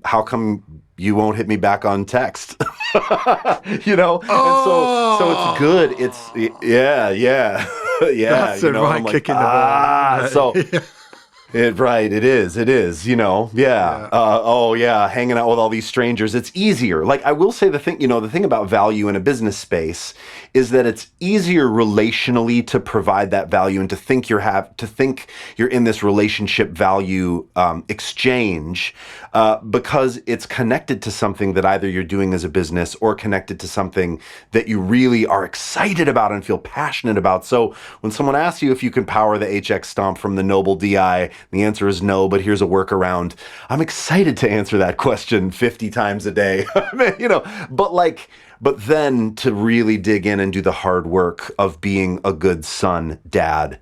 How come you won't hit me back on text? And so it's good. It's yeah. That's a right kick in the ball. So Right, it is, yeah. Yeah. Oh yeah, hanging out with all these strangers, it's easier. Like, I will say the thing about value in a business space is that it's easier relationally to provide that value and to think you're in this relationship value exchange because it's connected to something that either you're doing as a business or connected to something that you really are excited about and feel passionate about. So when someone asks you if you can power the HX Stomp from the Noble DI, the answer is no, but here's a workaround. I'm excited to answer that question 50 times a day, but then to really dig in and do the hard work of being a good son, dad,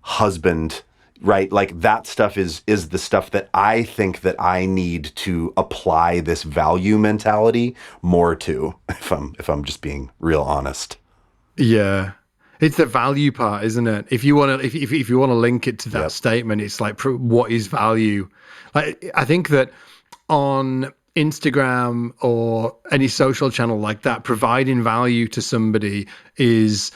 husband, right? Like, that stuff is the stuff that I think that I need to apply this value mentality more to, if I'm just being real honest. Yeah. It's the value part, isn't it? If you want to, if you want to link it to that statement, it's like, what is value? Like, I think that on Instagram or any social channel like that, providing value to somebody is,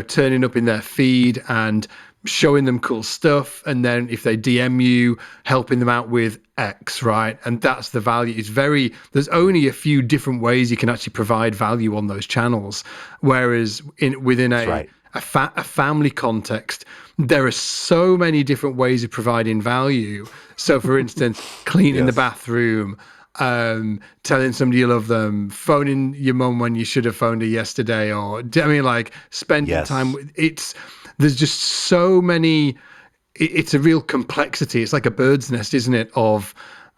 turning up in their feed and showing them cool stuff. And then if they DM you, helping them out with X, right? And that's the value. There's only a few different ways you can actually provide value on those channels. Whereas within a family context, there are so many different ways of providing value. So, for instance, cleaning the bathroom, telling somebody you love them, phoning your mum when you should have phoned her yesterday, or spending time with there's just so many. It's a real complexity. It's like a bird's nest, isn't it, of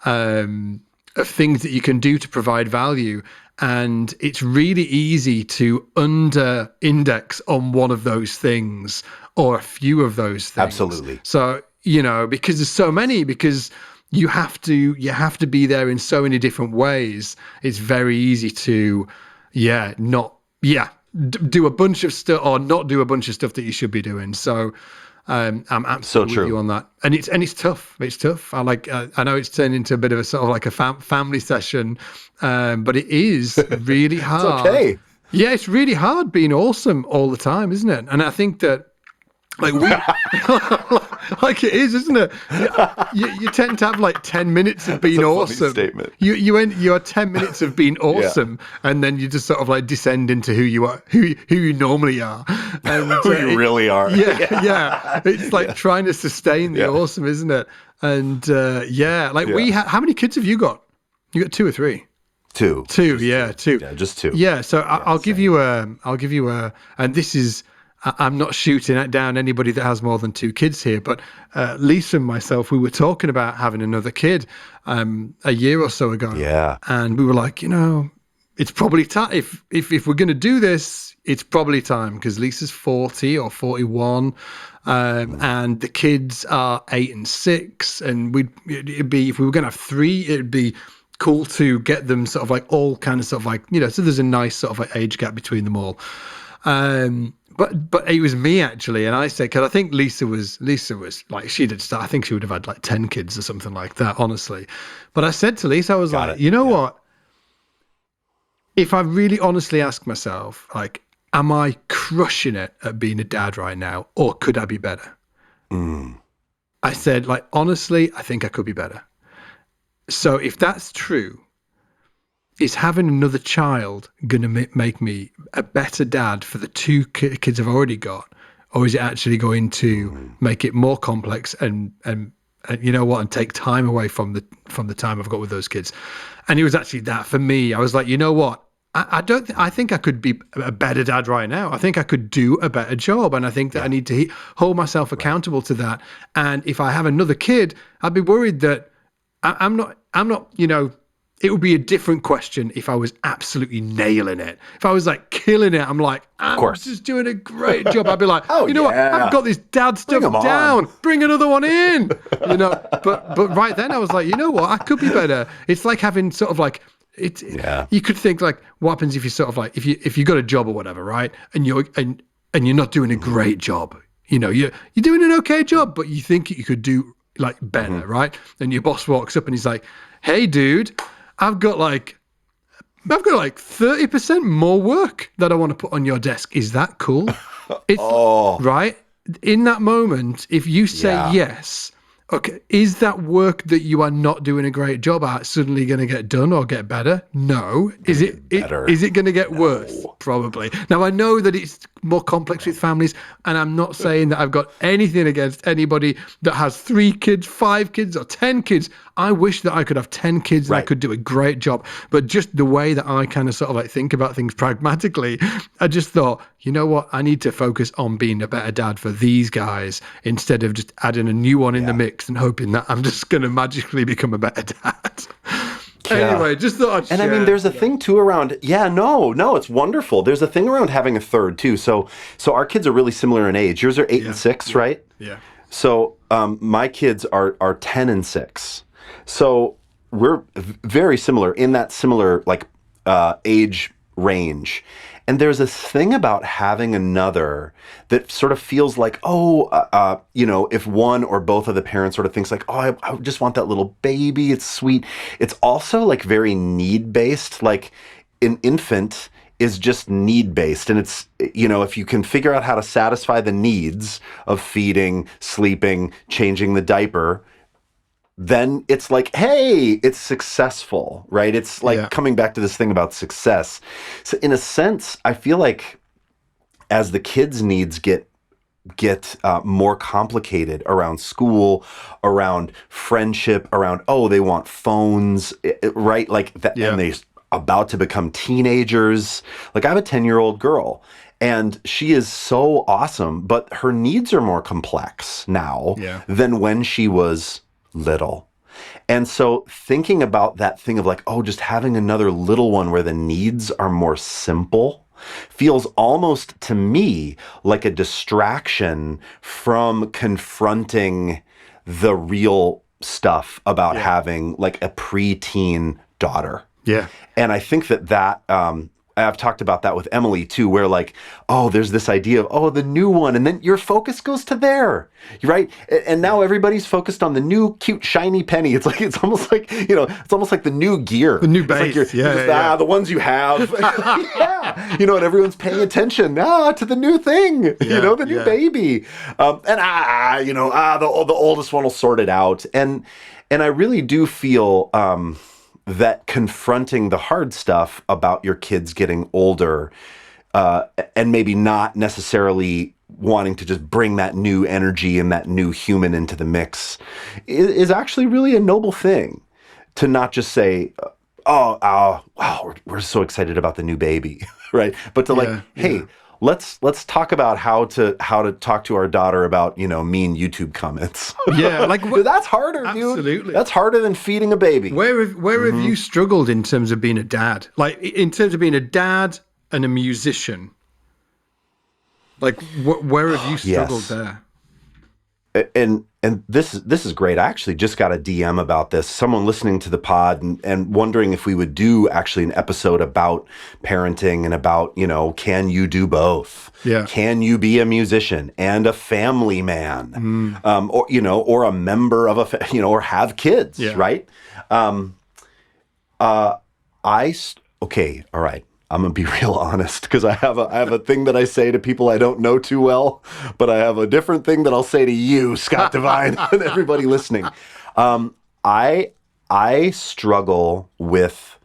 things that you can do to provide value. And it's really easy to under index on one of those things or a few of those things. Absolutely. So, because there's so many, because you have to be there in so many different ways. It's very easy to, do a bunch of stuff or not do a bunch of stuff that you should be doing. So, I'm absolutely with you on that, and it's tough. It's tough. I know it's turned into a bit of a sort of like a family session, but it is really hard. It's okay. Yeah, it's really hard being awesome all the time, isn't it? And I think that, like like it is, isn't it? You tend to have like 10 minutes of being awesome. Statement. You are 10 minutes of being awesome, and then you just sort of like descend into who you are, who you normally are, and who you really are. Yeah. It's like trying to sustain the awesome, isn't it? And how many kids have you got? You got 2 or 3? Two. Two. Yeah, just 2. Yeah. So I'll give you a, and this is. I'm not shooting down anybody that has more than 2 kids here, but Lisa and myself, we were talking about having another kid a year or so ago. Yeah. And we were like, it's probably time. If we're going to do this, it's probably time, because Lisa's 40 or 41, and the kids are 8 and 6, and it'd be, if we were going to have 3, it'd be cool to get them sort of like all kind of sort of like, so there's a nice sort of like age gap between them all. But it was me actually, and I said, because I think Lisa was like, she did start. I think she would have had like 10 kids or something like that, honestly. But I said to Lisa, I was like, what? If I really honestly ask myself, like, am I crushing it at being a dad right now, or could I be better? I said, like, honestly, I think I could be better. So if that's true, is having another child going to make me a better dad for the 2 kids I've already got? Or is it actually going to make it more complex and and take time away from the time I've got with those kids? And it was actually that for me. I was like, I think I could be a better dad right now. I think I could do a better job. And I think that I need to hold myself accountable to that. And if I have another kid, I'd be worried that I'm not, it would be a different question if I was absolutely nailing it. If I was like killing it, I'm like, I'm just doing a great job. I'd be like, what? I've got this dad stuff down. Bring another one in. But right then I was like, what? I could be better. It's like having sort of like, you could think like, what happens if you sort of like, if you got a job or whatever, right? And you're not doing a great job. You're doing an okay job, but you think you could do like better, right? And your boss walks up and he's like, hey dude, I've got like 30% more work that I want to put on your desk. Is that cool? Right? in that moment, if you say Yeah. yes, okay, is that work that you are not doing a great job at suddenly going to get done or get better? No. Is it better. is it going to get worse? Probably. Now, I know that it's more complex with families, and I'm not saying that I've got anything against anybody that has 3 kids, 5 kids, or 10 kids. I wish that I could have 10 kids and I could do a great job. But just the way that I kind of sort of like think about things pragmatically, I just thought, you know what? I need to focus on being a better dad for these guys instead of just adding a new one in the mix and hoping that I'm just going to magically become a better dad. Anyway, just thought I'd share. And I mean, there's a thing too around, it's wonderful. There's a thing around having a third too. So our kids are really similar in age. Yours are 8 and 6, right? Yeah. So my kids are 10 and 6. So we're very similar in that similar like age range. And there's this thing about having another that sort of feels like, if one or both of the parents sort of thinks like, I just want that little baby. It's sweet. It's also like very need-based. Like an infant is just need-based. And it's, if you can figure out how to satisfy the needs of feeding, sleeping, changing the diaper, then it's like, hey, it's successful, right? It's like coming back to this thing about success. So in a sense, I feel like as the kids' needs get more complicated around school, around friendship, around, they want phones, right? Like that, and they're about to become teenagers. Like I have a 10-year-old girl, and she is so awesome, but her needs are more complex now than when she was little. And so thinking about that thing of like, just having another little one where the needs are more simple feels almost to me like a distraction from confronting the real stuff about having like a preteen daughter. Yeah. And I think that I've talked about that with Emily too, where like, there's this idea of, the new one. And then your focus goes to there, right? And now everybo's focused on the new cute shiny penny. It's like, it's almost like the new gear. The new base. It's like the ones you have. And everyone's paying attention to the new thing, the new baby. The oldest one will sort it out. And I really do feel, that confronting the hard stuff about your kids getting older and maybe not necessarily wanting to just bring that new energy and that new human into the mix is actually really a noble thing. To not just say, wow, we're so excited about the new baby, right? But to hey, let's talk about how to talk to our daughter about, mean YouTube comments. Like that's harder, dude. Absolutely. That's harder than feeding a baby. Where have you struggled in terms of being a dad? Like in terms of being a dad and a musician? Like where have you struggled there? And this is great. I actually just got a DM about this. Someone listening to the pod and wondering if we would do actually an episode about parenting and about, can you do both? Yeah. Can you be a musician and a family man? Or a member of or have kids, right? Okay, all right. I'm gonna be real honest because I have a thing that I say to people I don't know too well, but I have a different thing that I'll say to you, Scott Devine, and everybody listening. I struggle with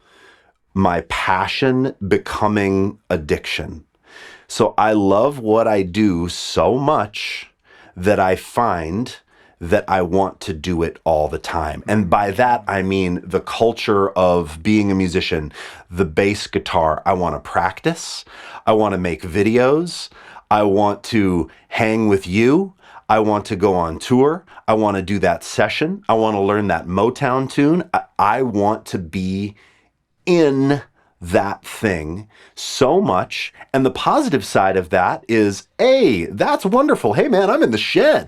my passion becoming addiction. So I love what I do so much that I find that I want to do it all the time. And by that, I mean the culture of being a musician, the bass guitar. I want to practice. I want to make videos. I want to hang with you. I want to go on tour. I want to do that session. I want to learn that Motown tune. I want to be in that thing so much. And the positive side of that is, hey, that's wonderful. Hey, man, I'm in the shed.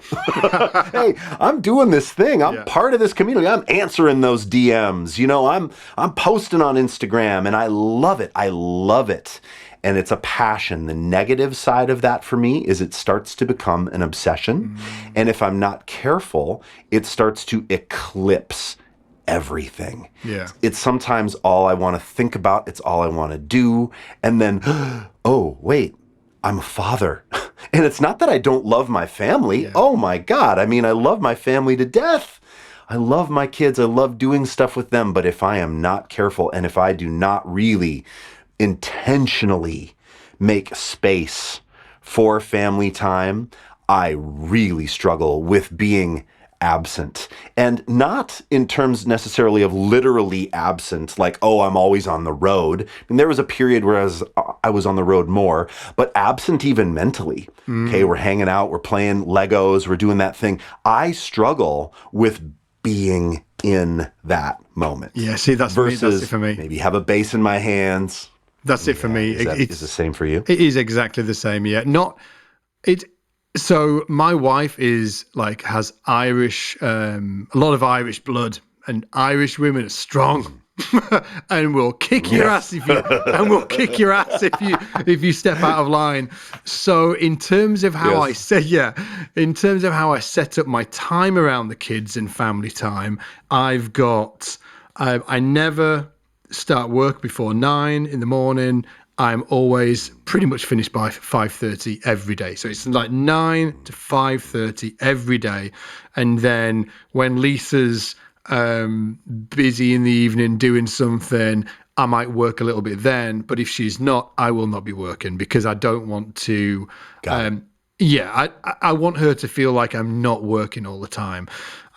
Hey, I'm doing this thing. I'm part of this community. I'm answering those DMs. I'm posting on Instagram, and I love it. I love it. And it's a passion. The negative side of that for me is it starts to become an obsession. And if I'm not careful, it starts to eclipse everything. Yeah. It's sometimes all I want to think about. It's all I want to do. And then, oh, wait, I'm a father. And it's not that I don't love my family. Oh my God. I mean, I love my family to death. I love my kids. I love doing stuff with them. But if I am not careful and if I do not really intentionally make space for family time, I really struggle with being absent. And not in terms necessarily of literally absent, like, oh, I'm always on the road. And there was a period where I was on the road more, but absent even mentally. Okay, we're hanging out, we're playing Legos, we're doing that thing. I struggle with being in that moment. Yeah, see, that's it for me. Maybe have a bass in my hands. That's it for me. It's the same for you? It is exactly the same, yeah. So my wife is has Irish, a lot of Irish blood, and Irish women are strong. And we'll kick your ass if you step out of line. So in terms of how I set up my time around the kids and family time, I've got I never start work before 9 in the morning. I'm always pretty much finished by 5:30 every day. So it's like 9 to 5:30 every day. And then when Lisa's busy in the evening doing something, I might work a little bit then. But if she's not, I will not be working because I don't want to. I want her to feel like I'm not working all the time.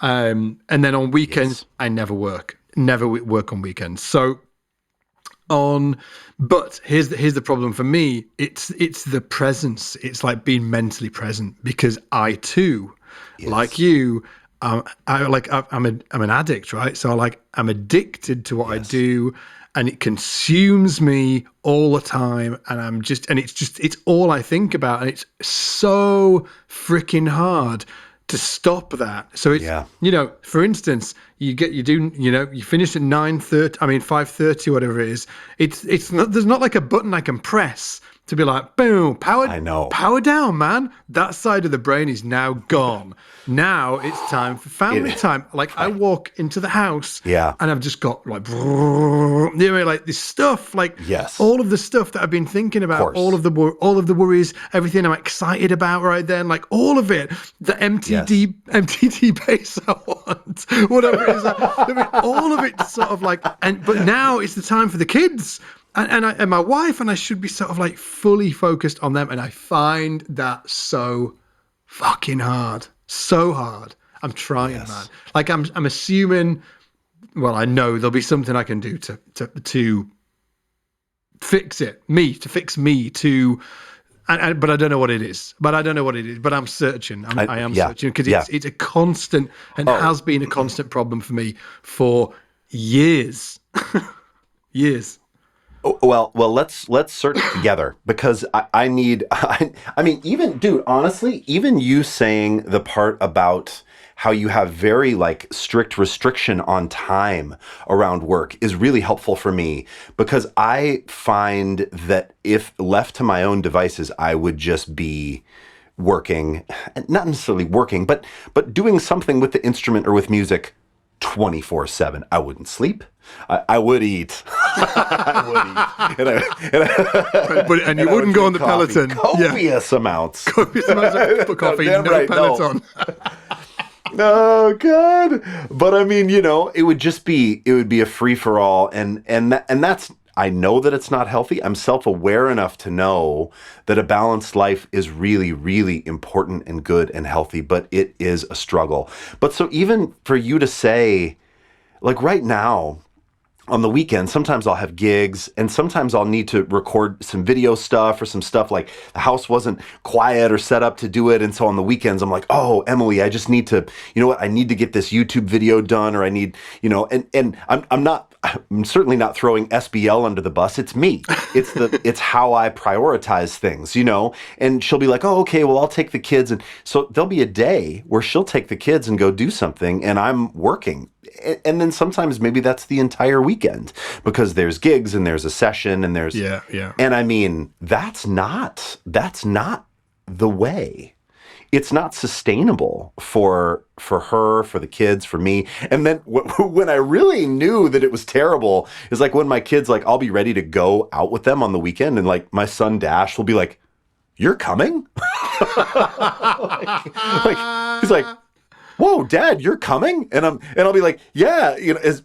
And then on weekends, I never work. Never work on weekends. But here's the problem for me. It's the presence. It's like being mentally present because I too, like you, I'm an addict, right? So I'm addicted to what I do, and it consumes me all the time, and it's all I think about, and it's so freaking hard to stop that. So it's, for instance, you finish at 5:30, whatever it is. It's not, there's not like a button I can press to be like, boom, power down, man. That side of the brain is now gone. Now it's time for family time. I walk into the house and I've just got this stuff, all of the stuff that I've been thinking about, all of the worries, everything I'm excited about right then, all of it, the MTD bass I want, whatever it is, all of it sort of but now it's the time for the kids. And my wife, and I should be sort of fully focused on them. And I find that so fucking hard. So hard. I'm trying, man. I'm assuming, well, I know there'll be something I can do to fix it. To fix me, but I don't know what it is. But I'm searching. I am searching because it's a constant and has been a constant problem for me for years. Years. Well, let's search together because I mean, even, dude, honestly, even you saying the part about how you have very strict restriction on time around work is really helpful for me because I find that if left to my own devices, I would just be working, not necessarily working, but doing something with the instrument or with music 24/7. I wouldn't sleep. I would eat. And you wouldn't go on the Peloton. Copious amounts. Copious amounts of coffee, no Peloton. Oh God! But I mean, it would be a free for all, and that's. I know that it's not healthy. I'm self-aware enough to know that a balanced life is really, really important and good and healthy, but it is a struggle. But so even for you to say, right now, on the weekend, sometimes I'll have gigs and sometimes I'll need to record some video stuff or some stuff the house wasn't quiet or set up to do it. And so on the weekends, I'm like, oh, Emily, I just need to, I need to get this YouTube video done, or I need, and I'm certainly not throwing SBL under the bus. It's me. It's how I prioritize things, and she'll be like, oh, okay, well, I'll take the kids. And so there'll be a day where she'll take the kids and go do something and I'm working. And then sometimes maybe that's the entire weekend because there's gigs and there's a session and there's, and I mean, that's not the way. It's not sustainable for her, for the kids, for me. And then when I really knew that it was terrible is when my kids, I'll be ready to go out with them on the weekend and my son Dash will be like, you're coming? like, he's like, whoa, Dad, you're coming? And I'll be like, yeah, you know, is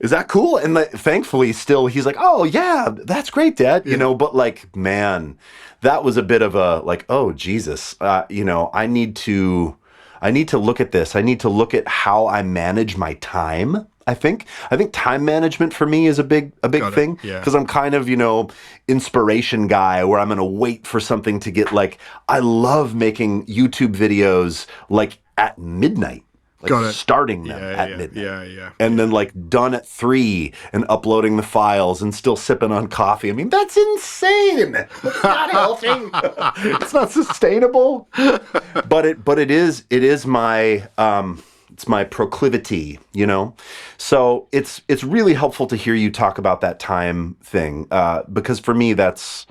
that cool? And thankfully still he's like, oh yeah, that's great, Dad. You know, but like, man, that was a bit of a like, oh Jesus, you know, I need to look at this. I need to look at how I manage my time. I think time management for me is a big thing, because I'm kind of, you know, inspiration guy where I'm going to wait for something to get like, I love making YouTube videos like at midnight. Like starting them at midnight. And then like done at 3 and uploading the files and still sipping on coffee. I mean, that's insane. It's not healthy. It's not sustainable. But it is my it's my proclivity, you know? So it's really helpful to hear you talk about that time thing. Because for me that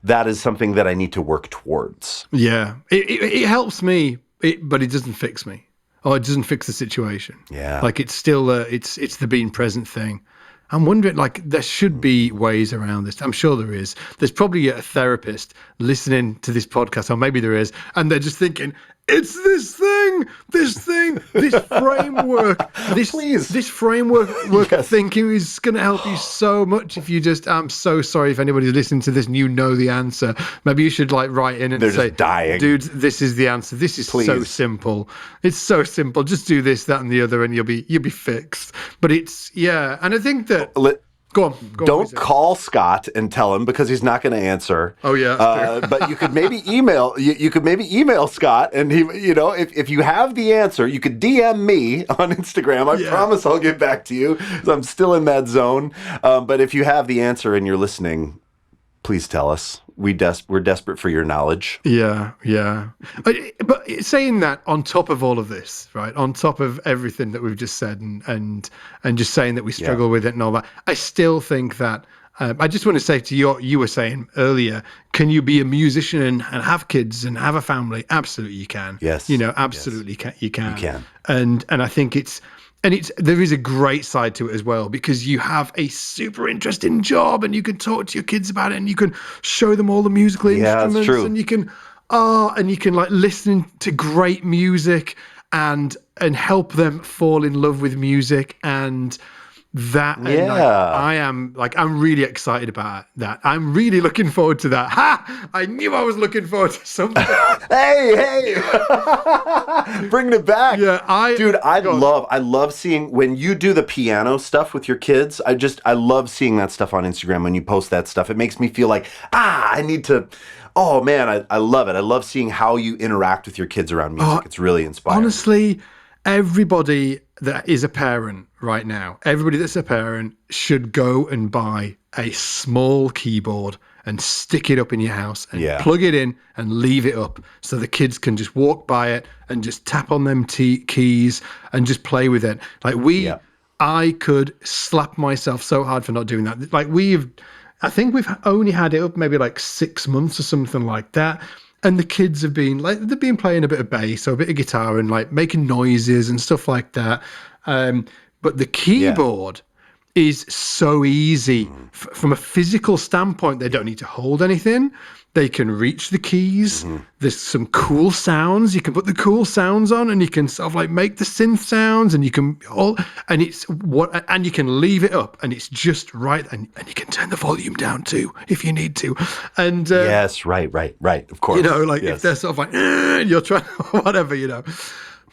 is something that I need to work towards. Yeah. It helps me, but it doesn't fix me. Oh, it doesn't fix the situation. Yeah. Like it's still, it's the being present thing. I'm wondering, like, there should be ways around this. I'm sure there is. There's probably a therapist listening to this podcast, or maybe there is, and they're just thinking, it's this framework, this framework of thinking is going to help you so much if you just, I'm so sorry if anybody's listening to this and you know the answer. Maybe you should like write in and they're say, just dying. Dudes, this is the answer. This is so simple. It's so simple. Just do this, that, and the other, and you'll be fixed. But it's, yeah. And I think that... Go on. Don't call Scott and tell him, because he's not going to answer. Oh yeah, but you could maybe email. You could maybe email Scott, and he, you know, if you have the answer, you could DM me on Instagram. I promise I'll get back to you, because I'm still in that zone. But if you have the answer and you're listening, please tell us. We're desperate for your knowledge. Yeah. But saying that, on top of all of this, right, on top of everything that we've just said, and just saying that we struggle with it and all that, I still think that I just want to say to you were saying earlier, can you be a musician and have kids and have a family? Absolutely, you can. Yes. You know, absolutely, you can. You can. And I think there is a great side to it as well, because you have a super interesting job and you can talk to your kids about it and you can show them all the musical instruments. That's true. And you can like listen to great music and help them fall in love with music, and that. And I'm really excited about that. I'm really looking forward to that. I knew I was looking forward to something. hey, bringing it back. Yeah, I love seeing when you do the piano stuff with your kids. I love seeing that stuff on Instagram when you post that stuff. It makes me feel like, I need to. Oh man, I love it. I love seeing how you interact with your kids around music. It's really inspiring. Honestly, everybody that is a parent right now, everybody that's a parent should go and buy a small keyboard and stick it up in your house and plug it in and leave it up so the kids can just walk by it and just tap on them keys and just play with it. Like I could slap myself so hard for not doing that. Like I think we've only had it up maybe like 6 months or something like that. And the kids have been like, they've been playing a bit of bass or a bit of guitar and like making noises and stuff like that. But the keyboard is so easy from a physical standpoint. They don't need to hold anything. They can reach the keys. There's some cool sounds. You can put the cool sounds on and you can sort of like make the synth sounds, and you can and you can leave it up and it's just right. And you can turn the volume down too, if you need to. And yes, right. Of course. You know, like if they're sort of like, you're trying, whatever, you know.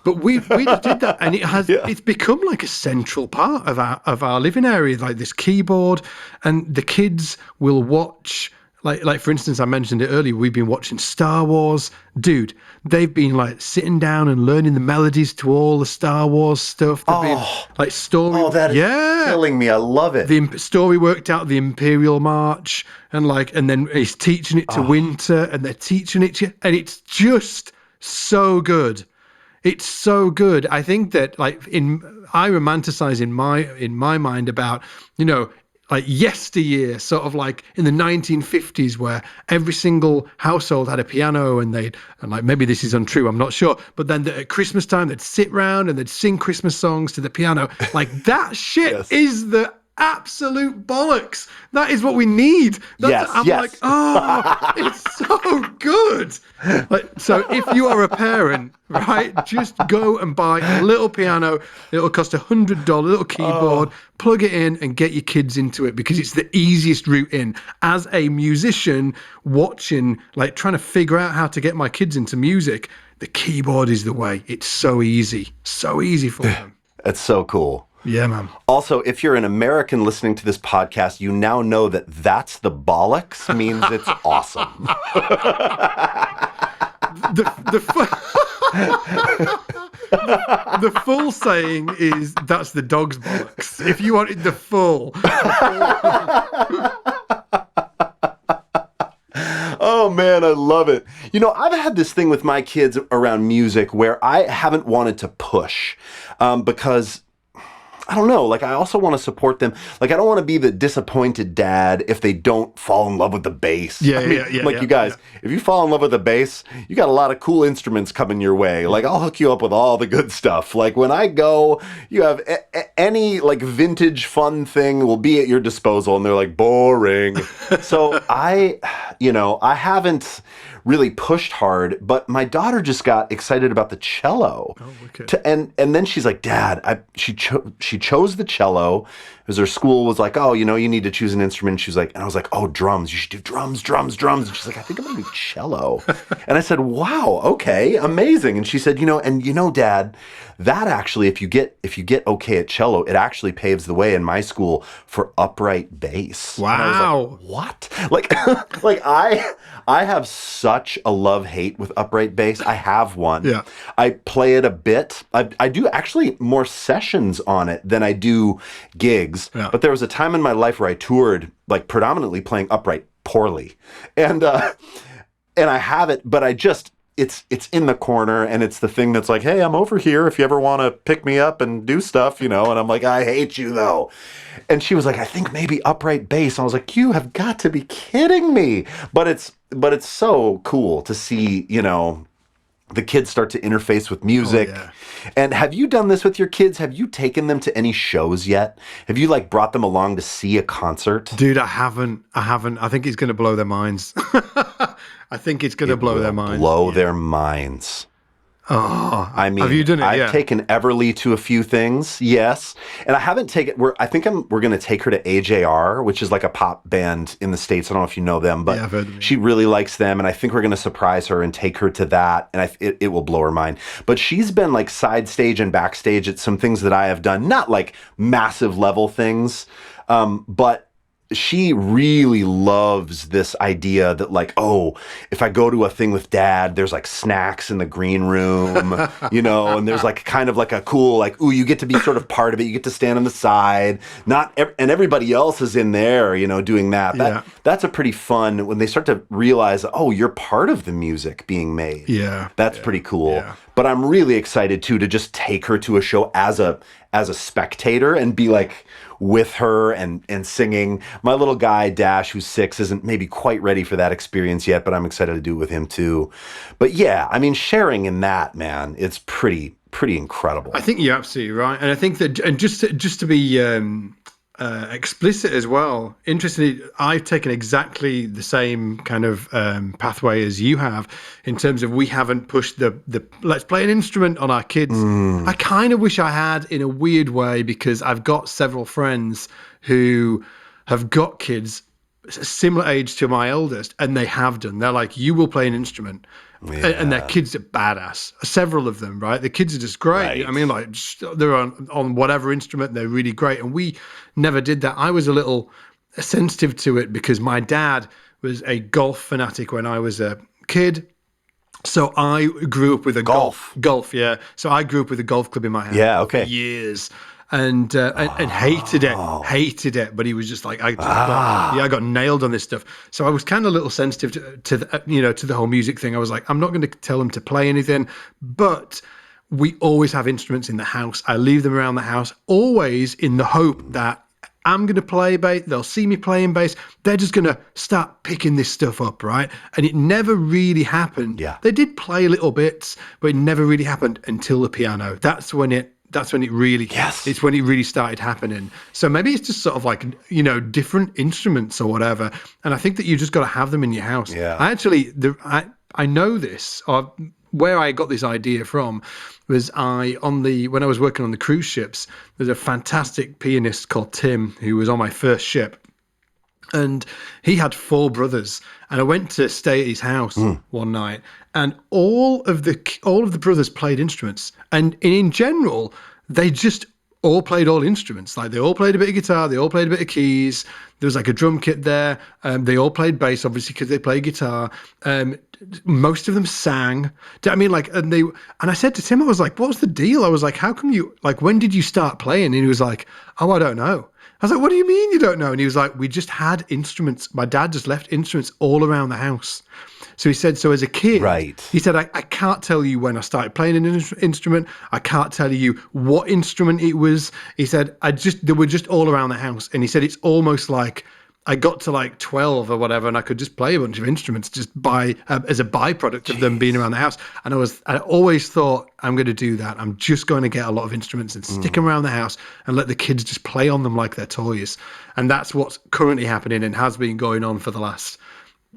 But we just did that, and it's become like a central part of our living area, like this keyboard, and the kids will watch. Like for instance, I mentioned it earlier, we've been watching Star Wars. Dude, they've been like sitting down and learning the melodies to all the Star Wars stuff. They've been like story. Oh, that is killing me. I love it. The story worked out the Imperial March, and then he's teaching it to Winter, and they're teaching it to, and it's just so good. It's so good. I think that I romanticize in my mind about, you know, like yesteryear, sort of like in the 1950s, where every single household had a piano, and like maybe this is untrue, I'm not sure, but then at Christmas time they'd sit round and they'd sing Christmas songs to the piano. Like that shit is the absolute bollocks. That is what we need. I'm like, oh, it's so good. Like, so if you are a parent, right, just go and buy a little piano. It'll cost $100, little keyboard, plug it in and get your kids into it, because it's the easiest route in. As a musician watching, like trying to figure out how to get my kids into music, the keyboard is the way. It's so easy for them. That's so cool. Yeah, man. Also, if you're an American listening to this podcast, you now know that "that's the bollocks" means it's awesome. The full saying is "that's the dog's bollocks." If you wanted the full. Oh man, I love it. You know, I've had this thing with my kids around music where I haven't wanted to push because I don't know, like I also want to support them. Like I don't want to be the disappointed dad if they don't fall in love with the bass. Yeah. You guys, if you fall in love with the bass, you got a lot of cool instruments coming your way. Like I'll hook you up with all the good stuff. Like when I go, you have any like vintage fun thing will be at your disposal, and they're like boring. So I haven't really pushed hard, but my daughter just got excited about the cello. Oh, okay. And then she's like, Dad, she chose the cello because her school was like, oh, you need to choose an instrument. She was like, and I was like, oh, drums. You should do drums. And she's like, I think I'm going to do cello. And I said, wow, okay, amazing. And she said, Dad, that actually, if you get okay at cello, it actually paves the way in my school for upright bass. Wow. And I was like, what? Like I have such a love-hate with upright bass. I have one. Yeah. I play it a bit. I do actually more sessions on it than I do gigs. Yeah. But there was a time in my life where I toured, like predominantly playing upright poorly. And I have it, but it's in the corner, and it's the thing that's like, hey, I'm over here if you ever want to pick me up and do stuff, and I'm like, I hate you though. And she was like, I think maybe upright bass. And I was like, you have got to be kidding me. But it's so cool to see, the kids start to interface with music. Oh, yeah. And have you done this with your kids? Have you taken them to any shows yet? Have you brought them along to see a concert? Dude, I haven't. I think it's going to blow their minds. I think it's going to blow their minds. Blow their minds. Oh, I mean, have you done it? I've taken Everly to a few things, yes, and I haven't taken. We're going to take her to AJR, which is like a pop band in the States. I don't know if you know them, but I've heard of them. She really likes them, and I think we're going to surprise her and take her to that, and it will blow her mind. But she's been like side stage and backstage at some things that I have done, not like massive level things, but she really loves this idea that if I go to a thing with Dad, there's like snacks in the green room, and there's kind of a cool, you get to be sort of part of it. You get to stand on the side, and everybody else is in there, doing that. That's a pretty fun when they start to realize, oh, you're part of the music being made. Yeah. That's pretty cool. Yeah. But I'm really excited too, to just take her to a show as a spectator and be with her and singing. My little guy, Dash, who's 6, isn't maybe quite ready for that experience yet, but I'm excited to do it with him too. But yeah, I mean, sharing in that, man, it's pretty incredible. I think you're absolutely right. And I think that, and just to be explicit as well, interestingly, I've taken exactly the same kind of pathway as you have, in terms of we haven't pushed the let's play an instrument on our kids. I kind of wish I had, in a weird way, because I've got several friends who have got kids similar age to my eldest, and they have done. They're like, you will play an instrument. Yeah. And their kids are badass. Several of them, right? The kids are just great. Right. I mean, they're on whatever instrument, they're really great. And we never did that. I was a little sensitive to it because my dad was a golf fanatic when I was a kid. So I grew up with a golf, yeah. So I grew up with a golf club in my house. Yeah, okay. For years. And hated it. But he was just like, I got nailed on this stuff. So I was kind of a little sensitive to the whole music thing. I was like, I'm not going to tell him to play anything, but we always have instruments in the house. I leave them around the house, always in the hope that I'm going to play bass. They'll see me playing bass. They're just going to start picking this stuff up, right? And it never really happened. Yeah. They did play little bits, but it never really happened until the piano. That's when it that's when it really, Yes. it's when it really started happening. So maybe it's just sort of like, you know, different instruments or whatever. And I think that you just got to have them in your house. Yeah. I actually, I know this, or where I got this idea from was when I was working on the cruise ships, there's a fantastic pianist called Tim who was on my first ship. And he had 4 brothers, and I went to stay at his house one night, and all of the brothers played instruments, and in general, they just all played all instruments. Like they all played a bit of guitar, they all played a bit of keys. There was like a drum kit there. They all played bass, obviously, because they play guitar. Most of them sang. Do you know what I mean? Like, and I said to Tim, I was like, "What was the deal?" I was like, "How come you like? When did you start playing?" And he was like, "Oh, I don't know." I was like, "What do you mean you don't know?" And he was like, "We just had instruments. My dad just left instruments all around the house." So he said, so as a kid, Right. he said, I can't tell you when I started playing an instrument. I can't tell you what instrument it was. He said, they were just all around the house. And he said, it's almost like I got to like 12 or whatever, and I could just play a bunch of instruments just as a byproduct of them being around the house. And I always thought, I'm going to do that. I'm just going to get a lot of instruments and stick them around the house and let the kids just play on them like they're toys. And that's what's currently happening and has been going on for the last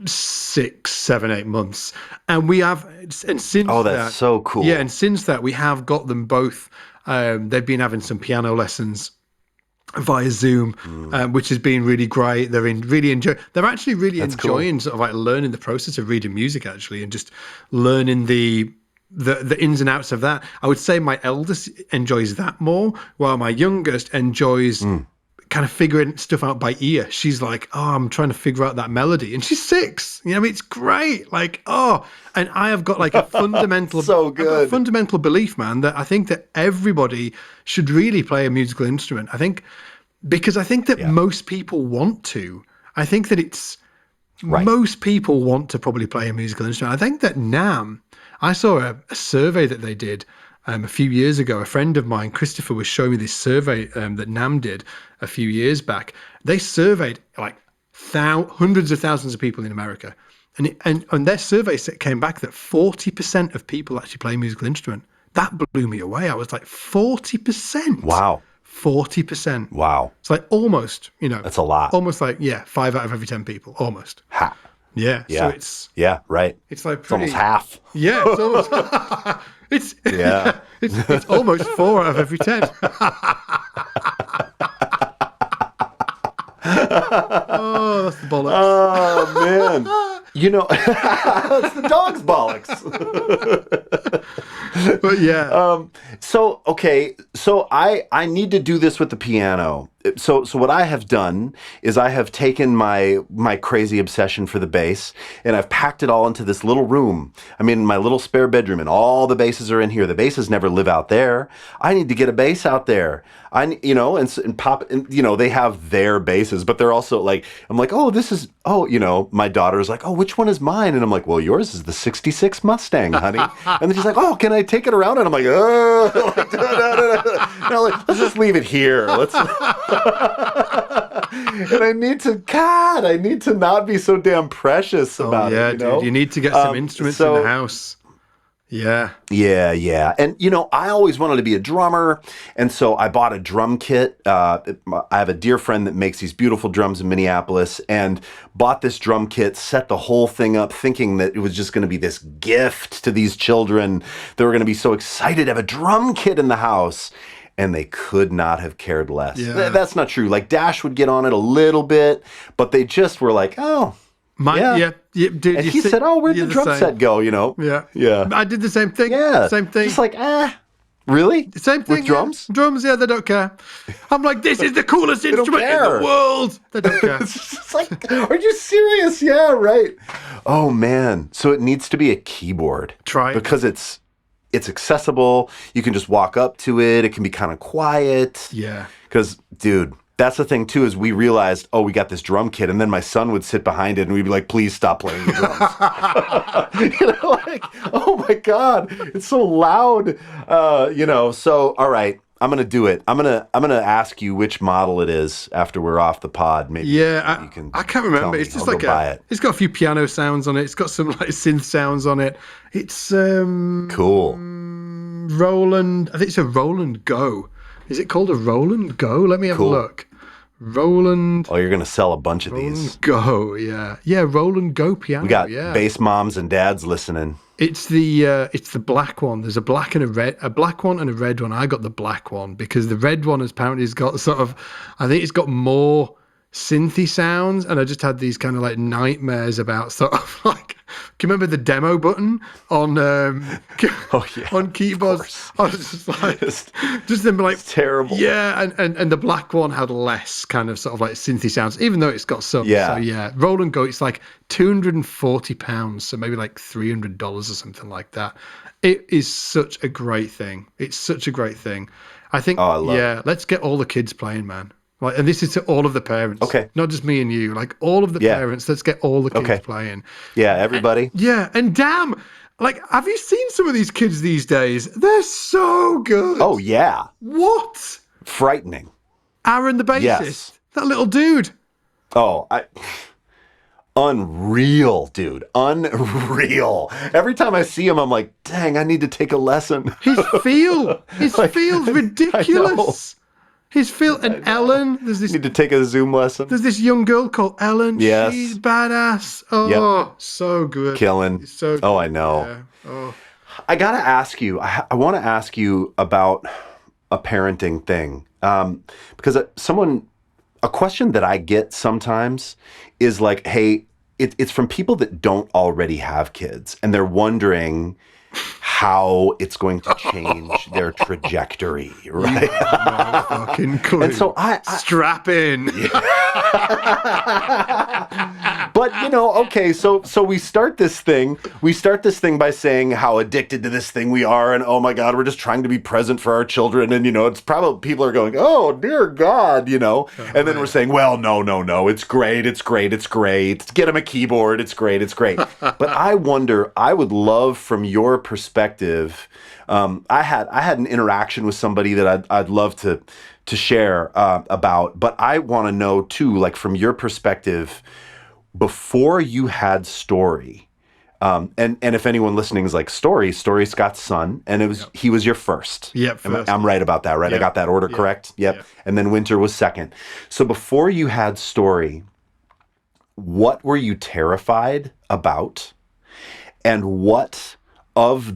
6, 7, 8 months. And we have, and since that's so cool. Yeah, and since that, we have got them both. They've been having some piano lessons via Zoom, which has been really great. They're actually really enjoying sort of like learning the process of reading music, actually, and just learning the ins and outs of that. I would say my eldest enjoys that more, while my youngest enjoys kind of figuring stuff out by ear. She's like, "Oh, I'm trying to figure out that melody," and she's 6. You know, it's great. Like, and I have got like a fundamental, so good. I've got a fundamental belief, man, that I think that everybody should really play a musical instrument. Because I think that most people want to. I think that most people want to probably play a musical instrument. I think that NAMM, I saw a survey that they did a few years ago. A friend of mine, Christopher, was showing me this survey that NAMM did a few years back. They surveyed like hundreds of thousands of people in America. And their survey came back that 40% of people actually play a musical instrument. That blew me away. I was like, 40%? Wow. 40%. Wow. It's like almost, you know. That's a lot. Almost like, 5 out of every 10 people. Almost. Ha. Yeah. Yeah. So it's... Yeah, right. It's like It's almost half. Yeah, it's almost... it's almost 4 out of every 10. Oh, that's the bollocks. Oh, man. You know, it's the dog's bollocks. But yeah. So I need to do this with the piano. So what I have done is I have taken my crazy obsession for the bass and I've packed it all into this little room. I mean, my little spare bedroom, and all the basses are in here. The basses never live out there. I need to get a bass out there. And pop, and they have their basses, but they're also like, I'm like, my daughter's like, "Oh, which one is mine?" And I'm like, "Well, yours is the 66 Mustang, honey." And then she's like, "Oh, can I take it around?" And I'm like, "Oh, like, no, like, let's just leave it here. Let's." And I need to not be so damn precious about it. Dude, you need to get some instruments in the house. Yeah. Yeah. And, I always wanted to be a drummer. And so I bought a drum kit. I have a dear friend that makes these beautiful drums in Minneapolis, and bought this drum kit, set the whole thing up thinking that it was just going to be this gift to these children. They were going to be so excited to have a drum kit in the house. And they could not have cared less. Yeah. That's not true. Like Dash would get on it a little bit, but they just were like, "Oh, dude." And he said, "Oh, where'd the drum set go?" Yeah. I did the same thing. Yeah, same thing. Just like, really? Same thing. With drums? Yeah. Drums, they don't care. I'm like, this is the coolest instrument in the world. They don't care. It's just like, are you serious? Yeah, right. Oh man. So it needs to be a keyboard. Try it. Because it's accessible. You can just walk up to it. It can be kind of quiet. Yeah. Because, dude, that's the thing, too, is we realized, we got this drum kit. And then my son would sit behind it and we'd be like, "Please stop playing the drums." Like, oh, my God. It's so loud. So, all right. I'm gonna do it. I'm gonna ask you which model it is after we're off the pod. Maybe yeah, you can. I can't remember. It's just like it's got a few piano sounds on it. It's got some like synth sounds on it. It's cool. Roland. I think it's a Roland Go. Is it called a Roland Go? Let me have a look. Roland. Oh, you're gonna sell a bunch of these. Go, yeah, Roland Go piano. We got bass moms and dads listening. It's the black one. There's a black and a black one and a red one. I got the black one because the red one apparently has got sort of, I think it's got more synthy sounds, and I just had these kind of like nightmares about sort of like, can you remember the demo button on on keyboards? I was just like, just them like, it's terrible. Yeah, and the black one had less kind of sort of like synthy sounds, even though it's got some. Yeah. So yeah, Roland Go, it's like £240, so maybe like $300 or something like that. It is such a great thing. It's such a great thing. I think. I love it. Let's get all the kids playing, man. Like, and this is to all of the parents. Okay. Not just me and you. Like all of the parents. Let's get all the kids playing. Yeah, everybody. And damn, like, have you seen some of these kids these days? They're so good. Oh yeah. What? Frightening. Aaron, the bassist. Yes. That little dude. Oh, unreal, dude. Unreal. Every time I see him, I'm like, dang, I need to take a lesson. His feel's ridiculous. His feel, and Ellen, there's this. Need to take a Zoom lesson. There's this young girl called Ellen. Yes. She's badass. Oh, so good. Killing. So good. Oh, I know. Yeah. Oh. I gotta ask you. I want to ask you about a parenting thing, because a question that I get sometimes is like, hey, it's from people that don't already have kids, and they're wondering how it's going to change their trajectory, right? No fucking clue. And so I strap in. But okay, so we start this thing by saying how addicted to this thing we are, and oh my God, we're just trying to be present for our children, and it's probably people are going, oh dear God, and then we're saying, well, no, it's great, get them a keyboard, it's great. But I wonder, I would love from your perspective, I had an interaction with somebody that I'd love to share about, but I want to know too, like from your perspective, before you had Story, and if anyone listening is like Story Scott's son, and he was your first. Yep. I'm right about that, right? Yep. I got that order correct? Yep. And then Winter was second. So before you had Story, what were you terrified about? And what about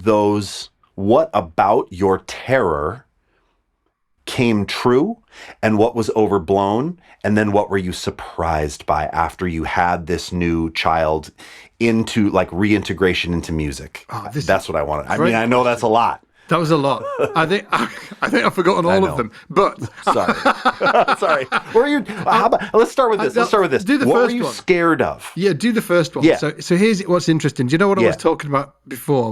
your terror came true, and what was overblown, and then what were you surprised by after you had this new child into like reintegration into music? That's what I wanted. I mean, I know that's a lot. That was a lot. I think I've forgotten all of them. But sorry. What are you? Let's start with this. Do the what first were you one. scared of? Yeah, do the first one. Yeah. So here's what's interesting. Do you know what I was talking about before?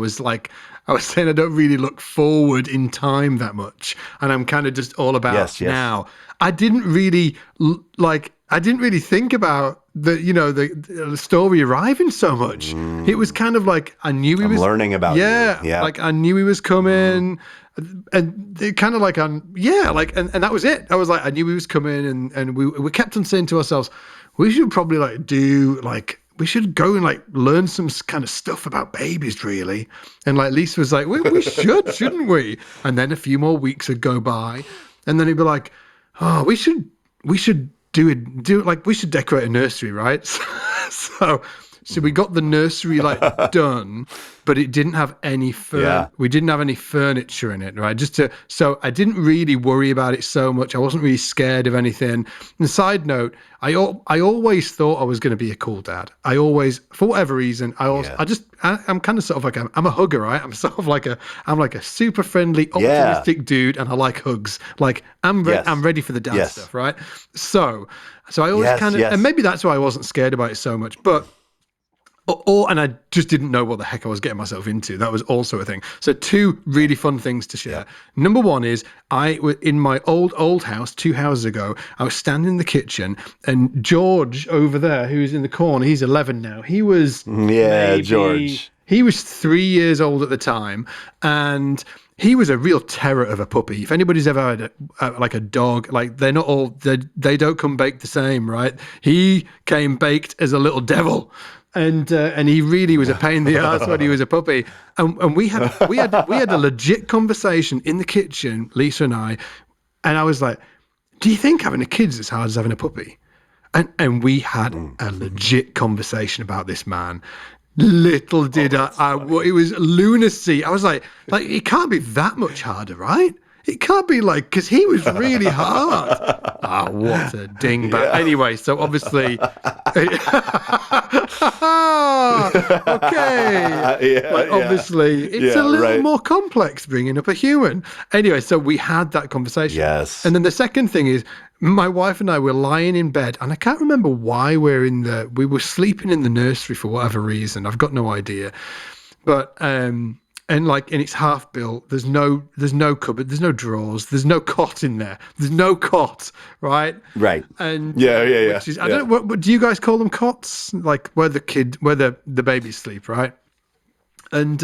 I was saying I don't really look forward in time that much, and I'm kind of just all about now. I didn't really think about the Story arriving so much. It was kind of like I knew he was learning about you. Yeah. Like I knew he was coming, and they kind of like and that was it. I was like, I knew he was coming, and we kept on saying to ourselves, we should probably we should go and learn some kind of stuff about babies, really. And Lisa was like, we should, shouldn't we? And then a few more weeks would go by, and then he'd be like, oh, we should do it. We should decorate a nursery, right? So we got the nursery done, but it didn't have any we didn't have any furniture in it, right? So I didn't really worry about it so much. I wasn't really scared of anything. And side note, I always thought I was going to be a cool dad. I always, for whatever reason, I'm kind of sort of like I'm a hugger, right? I'm sort of I'm like a super friendly, optimistic dude, and I like hugs. Like I'm ready for the dad stuff, right? So I always and maybe that's why I wasn't scared about it so much, but. And I just didn't know what the heck I was getting myself into. That was also a thing. So 2 really fun things to share. Number 1 is in my old house 2 houses ago, I was standing in the kitchen, and George over there, who's in the corner, he's 11 now. He was George. He was 3 years old at the time, and he was a real terror of a puppy. If anybody's ever had a dog, they're not all, they don't come baked the same, right? He came baked as a little devil. And he really was a pain in the ass when he was a puppy. And we had a legit conversation in the kitchen, Lisa and I was like, do you think having a kid's as hard as having a puppy? And we had a legit conversation about this man. Little did it was lunacy. I was like, it can't be that much harder, right? It can't be like, because he was really hard. What a dingbat. Yeah. Anyway, so obviously, okay. Obviously, it's a little more complex bringing up a human. Anyway, so we had that conversation. Yes. And then the second thing is, my wife and I were lying in bed, and I can't remember why we were sleeping in the nursery for whatever reason. I've got no idea. But, and it's half built. There's no cupboard. There's no drawers. There's no cot in there. There's no cot, right? Right. And yeah. I don't know. What do you guys call them? Cots, like where the babies sleep, right? And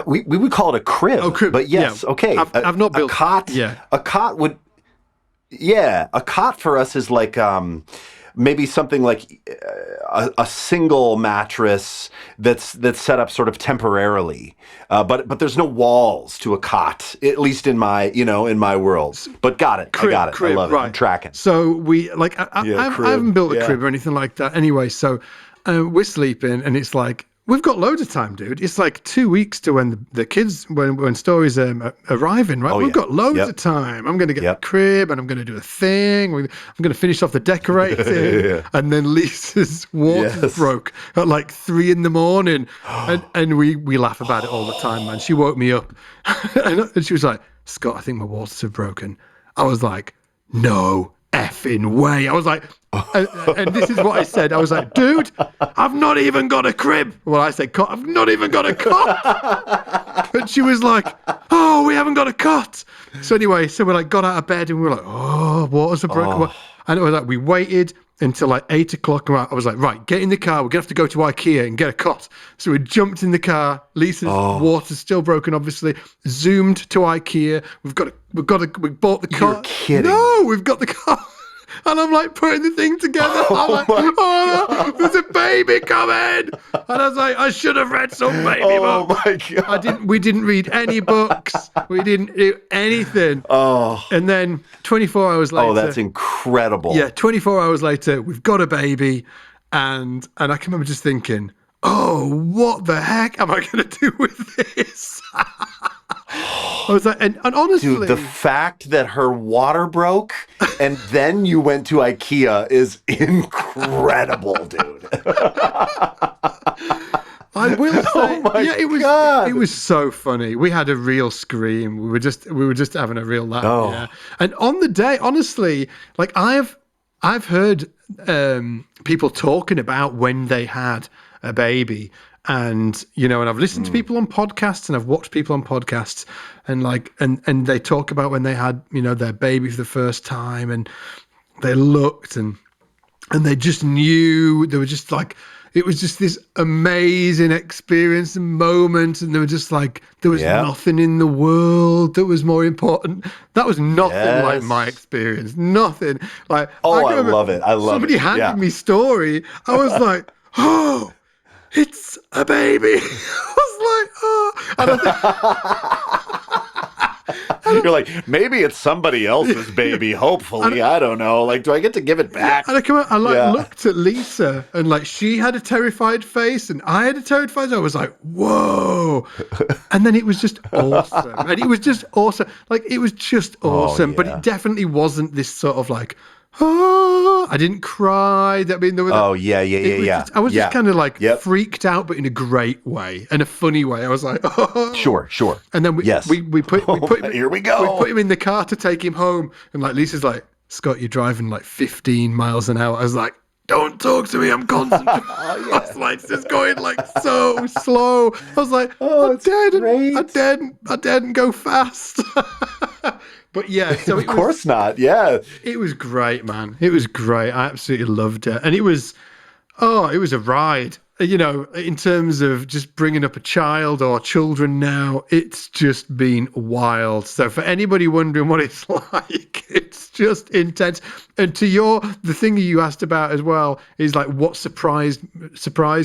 we would call it a crib. Oh, crib. But yes, okay. I've not built a cot. Yeah. A cot would. Yeah, a cot for us is like maybe something like a single mattress that's set up sort of temporarily, but there's no walls to a cot, at least in my world. But got it, crib, I got it, crib, I love it. I'm tracking. So we I haven't built a crib or anything like that. Anyway, so we're sleeping, and it's like, we've got loads of time, dude. It's like 2 weeks to when the kids, when Story's arriving, right? We've got loads of time. I'm going to get the crib, and I'm going to do a thing. I'm going to finish off the decorating. And then Lisa's water broke at like 3 a.m. and we laugh about it all the time, man. She woke me up and she was like, Scott, I think my waters have broken. I was like, no effing way. I was like, and this is what I said. I was like, dude, I've not even got a crib. Well, I said, I've not even got a cot. And she was like, oh, we haven't got a cot. So anyway, we got out of bed, and we were like, oh, waters are broken. And it was like, we waited until like 8 o'clock. And I was like, right, get in the car. We're going to have to go to IKEA and get a cot. So we jumped in the car. Lisa's water's still broken, obviously. Zoomed to IKEA. We bought the cot. You're kidding. No, we've got the cot. And I'm like putting the thing together. I'm like, no, there's a baby coming. And I was like, I should have read some baby books. Oh my God. We didn't read any books. We didn't do anything. Oh. And then 24 hours later. Oh, that's incredible. Yeah, 24 hours later, we've got a baby. And I can remember just thinking, oh, what the heck am I going to do with this? I was like, and honestly, dude, the fact that her water broke and then you went to IKEA is incredible, dude. I will say, it was so funny. We had a real scream. We were just having a real laugh. Oh. Yeah. And on the day, honestly, like I've heard people talking about when they had a baby. And, and I've listened to people on podcasts, and I've watched people on podcasts, and they talk about when they had, their baby for the first time, and they looked and they just knew. They were just like, it was just this amazing experience and moment. And they were just like, there was nothing in the world that was more important. That was nothing like my experience. Nothing. Like, I love it. I love somebody it. Somebody handed me Story. I was like, oh, it's a baby. I was like, oh. And you're like, maybe it's somebody else's baby, hopefully. I don't know. Like, do I get to give it back? And I looked at Lisa, and like she had a terrified face, and I had a terrified face. I was like, whoa. And then it was just awesome. And it was just awesome. Like, it was just awesome. But it definitely wasn't this sort of like, oh, I didn't cry. I mean, there was. Oh, yeah. I was just kind of like freaked out, but in a great way, in a funny way. I was like, oh. Sure. And then we put him, here we go. We put him in the car to take him home. And like Lisa's like, Scott, you're driving like 15 miles an hour. I was like, don't talk to me. I'm concentrating. I was like, it's just going like so slow. I was like, I daren't go fast. But yeah, so of course not. Yeah, it was great, man. It was great. I absolutely loved it, and it was a ride. in terms of just bringing up a child or children now, it's just been wild. So for anybody wondering what it's like, it's just intense. And the thing you asked about as well is like what surprised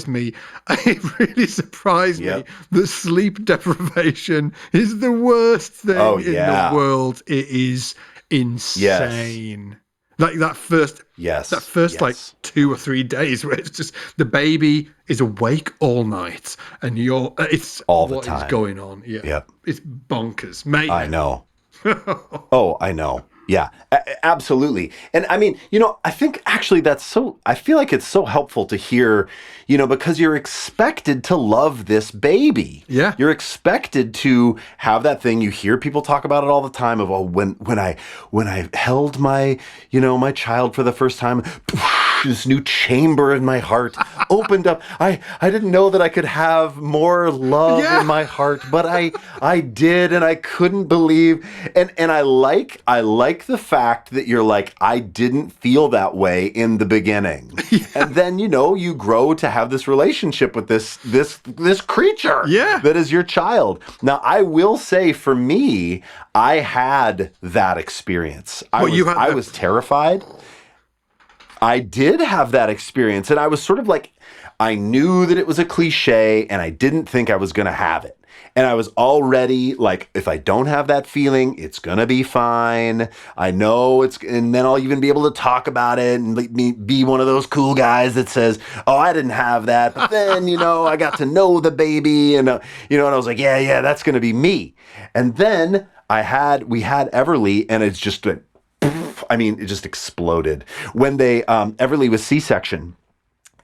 me. It really surprised me that sleep deprivation is the worst thing in the world. It is insane. Like that first like 2 or 3 days where it's just the baby is awake all night and it's all the what time. Is going on. Yeah. Yep. It's bonkers, mate. I know. Oh, I know. Yeah, absolutely. And I mean, I think actually I feel like it's so helpful to hear, because you're expected to love this baby. Yeah. You're expected to have that thing. You hear people talk about it all the time of, when I held my, my child for the first time, this new chamber in my heart opened up. I didn't know that I could have more love in my heart, but I did, and I couldn't believe. And I like the fact that you're like, I didn't feel that way in the beginning. And then, you grow to have this relationship with this creature that is your child. Now, I will say for me, I had that experience. I was terrified. I did have that experience, and I was sort of like, I knew that it was a cliche, and I didn't think I was going to have it. And I was already like, if I don't have that feeling, it's going to be fine. I know and then I'll even be able to talk about it and be one of those cool guys that says, oh, I didn't have that. But then, I got to know the baby and, and I was like, yeah, that's going to be me. And then we had Everly, and it's just it just exploded when Everly was C-section.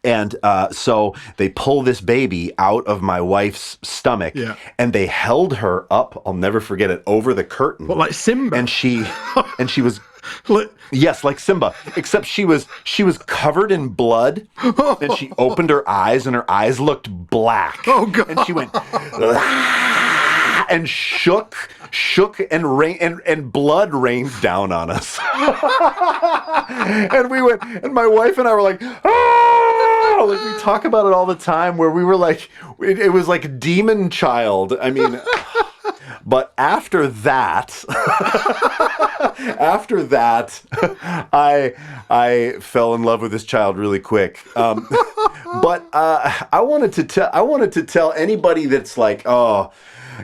And so they pull this baby out of my wife's stomach, and they held her up, I'll never forget it, over the curtain. What, like Simba? And she was, yes, like Simba, except she was covered in blood, and she opened her eyes, and her eyes looked black. Oh, God. And she went, and shook and blood rained down on us. And we went, and my wife and I were like, oh, like we talk about it all the time, where we were like, it was like demon child. I mean, but after that, I fell in love with this child really quick. But I wanted to tell anybody that's like, oh,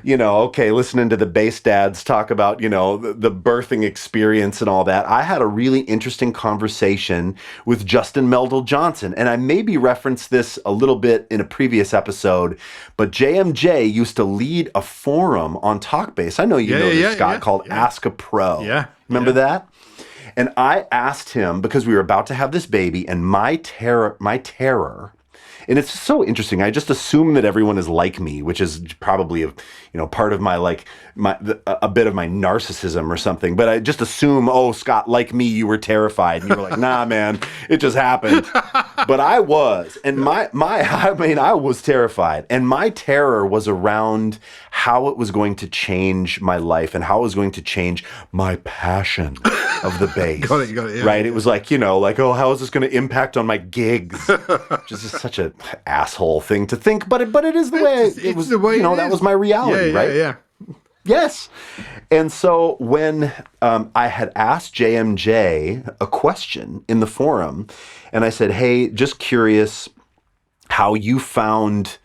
listening to the bass dads talk about, the birthing experience and all that. I had a really interesting conversation with Justin Meldal Johnson, and I maybe referenced this a little bit in a previous episode, but JMJ used to lead a forum on Talkbass. I know you know this, Scott, called Ask a Pro. Yeah. Remember that? And I asked him, because we were about to have this baby, and my terror, and it's so interesting. I just assume that everyone is like me, which is probably part of my a bit of my narcissism or something. But I just assume, oh, Scott, like me, you were terrified, and you were like, nah, man, it just happened. But I was, and I was terrified, and my terror was around how it was going to change my life and how it was going to change my passion of the bass. Got it. Yeah, right? It was like, oh, how is this going to impact on my gigs? Which is such an asshole thing to think, but it is the way it was. The way that was my reality, right? Yeah. Yes. And so when I had asked JMJ a question in the forum, and I said, hey, just curious how you found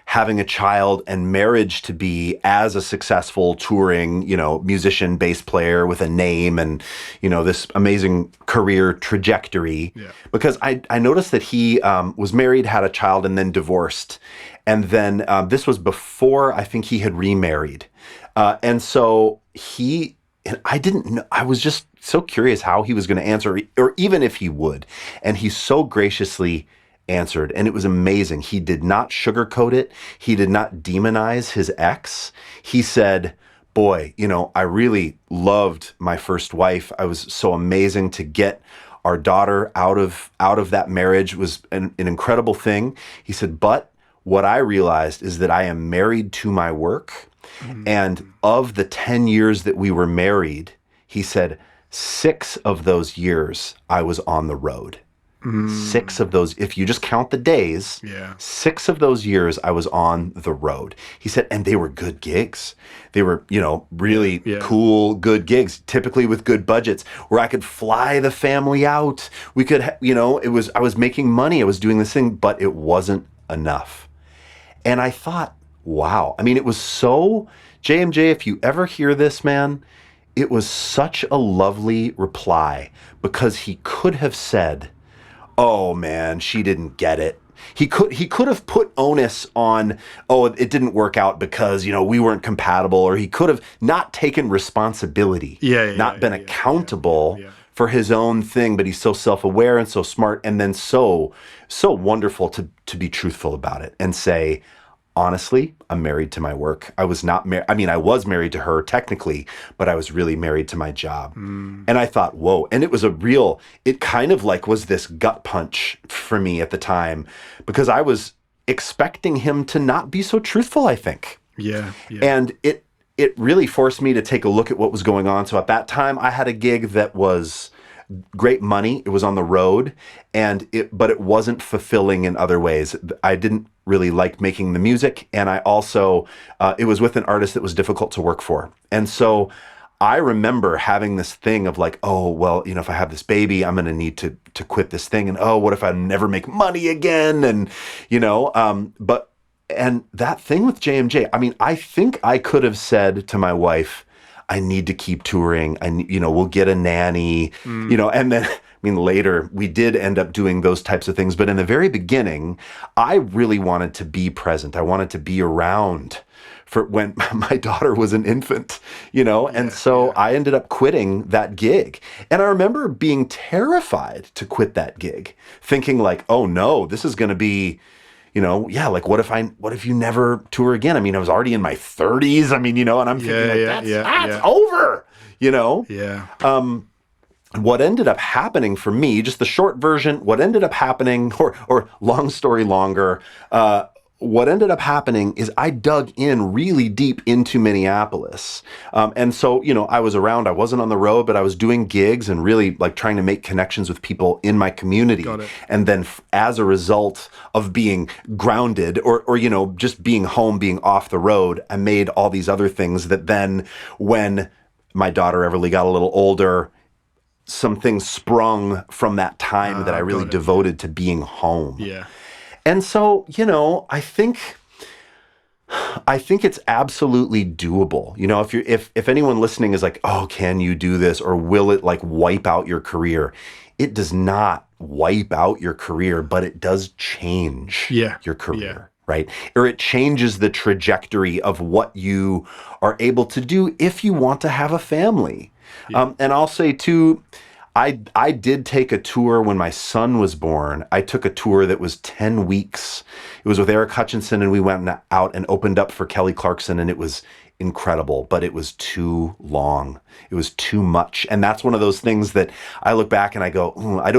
having a child and marriage to be as a successful touring, musician, bass player with a name and, this amazing career trajectory. Yeah. Because I noticed that he was married, had a child, and then divorced. And then this was before I think he had remarried. And so I didn't know, I was just so curious how he was going to answer, or even if he would. And he so graciously answered, and it was amazing. He did not sugarcoat it. He did not demonize his ex. He said, boy, I really loved my first wife. I was so amazing to get our daughter out of that marriage. Was an incredible thing. He said, but what I realized is that I am married to my work. Mm-hmm. And of the 10 years that we were married, he said, 6 of those years I was on the road. 6 of those, if you just count the days, 6 of those years I was on the road. He said, and they were good gigs. They were, really cool, good gigs, typically with good budgets, where I could fly the family out. We could, I was making money. I was doing this thing, but it wasn't enough. And I thought, wow. I mean, it was so, JMJ, if you ever hear this, man, it was such a lovely reply, because he could have said, oh man, she didn't get it. He could have put onus on, oh, it didn't work out because, we weren't compatible, or he could have not taken responsibility, not been accountable for his own thing, but he's so self-aware and so smart, and then so wonderful to be truthful about it and say, honestly, I'm married to my work. I was not married. I mean, I was married to her technically, but I was really married to my job. And I thought, whoa. And it was it kind of like was this gut punch for me at the time, because I was expecting him to not be so truthful, I think. Yeah. And it really forced me to take a look at what was going on. So at that time, I had a gig that was great money. It was on the road, but it wasn't fulfilling in other ways. I didn't really like making the music, and I also it was with an artist that was difficult to work for. And so I remember having this thing of like, oh, well, if I have this baby, I'm going to need to quit this thing, and oh, what if I never make money again? And and that thing with JMJ, I mean, I think I could have said to my wife, I need to keep touring. We'll get a nanny, and then, later we did end up doing those types of things. But in the very beginning, I really wanted to be present. I wanted to be around for when my daughter was an infant, and so I ended up quitting that gig. And I remember being terrified to quit that gig, thinking like, oh no, this is going to be, like, what if you never tour again? I mean, I was already in my 30s. I mean, and I'm thinking that's over, What ended up happening for me, just the short version, what ended up happening, or long story longer, what ended up happening is I dug in really deep into Minneapolis. And so, I was around, I wasn't on the road, but I was doing gigs and really like trying to make connections with people in my community. And then as a result of being grounded or just being home, being off the road, I made all these other things that then when my daughter Everly got a little older, some things sprung from that time that I really devoted to being home. Yeah. And so, I think it's absolutely doable. If anyone listening is like, oh, can you do this? Or will it like wipe out your career? It does not wipe out your career, but it does change your career, right? Or it changes the trajectory of what you are able to do if you want to have a family. And I'll say too, I did take a tour when my son was born. I took a tour that was 10 weeks. It was with Eric Hutchinson, and we went out and opened up for Kelly Clarkson, and it was incredible, but it was too long. It was too much. And that's one of those things that I look back and I go, I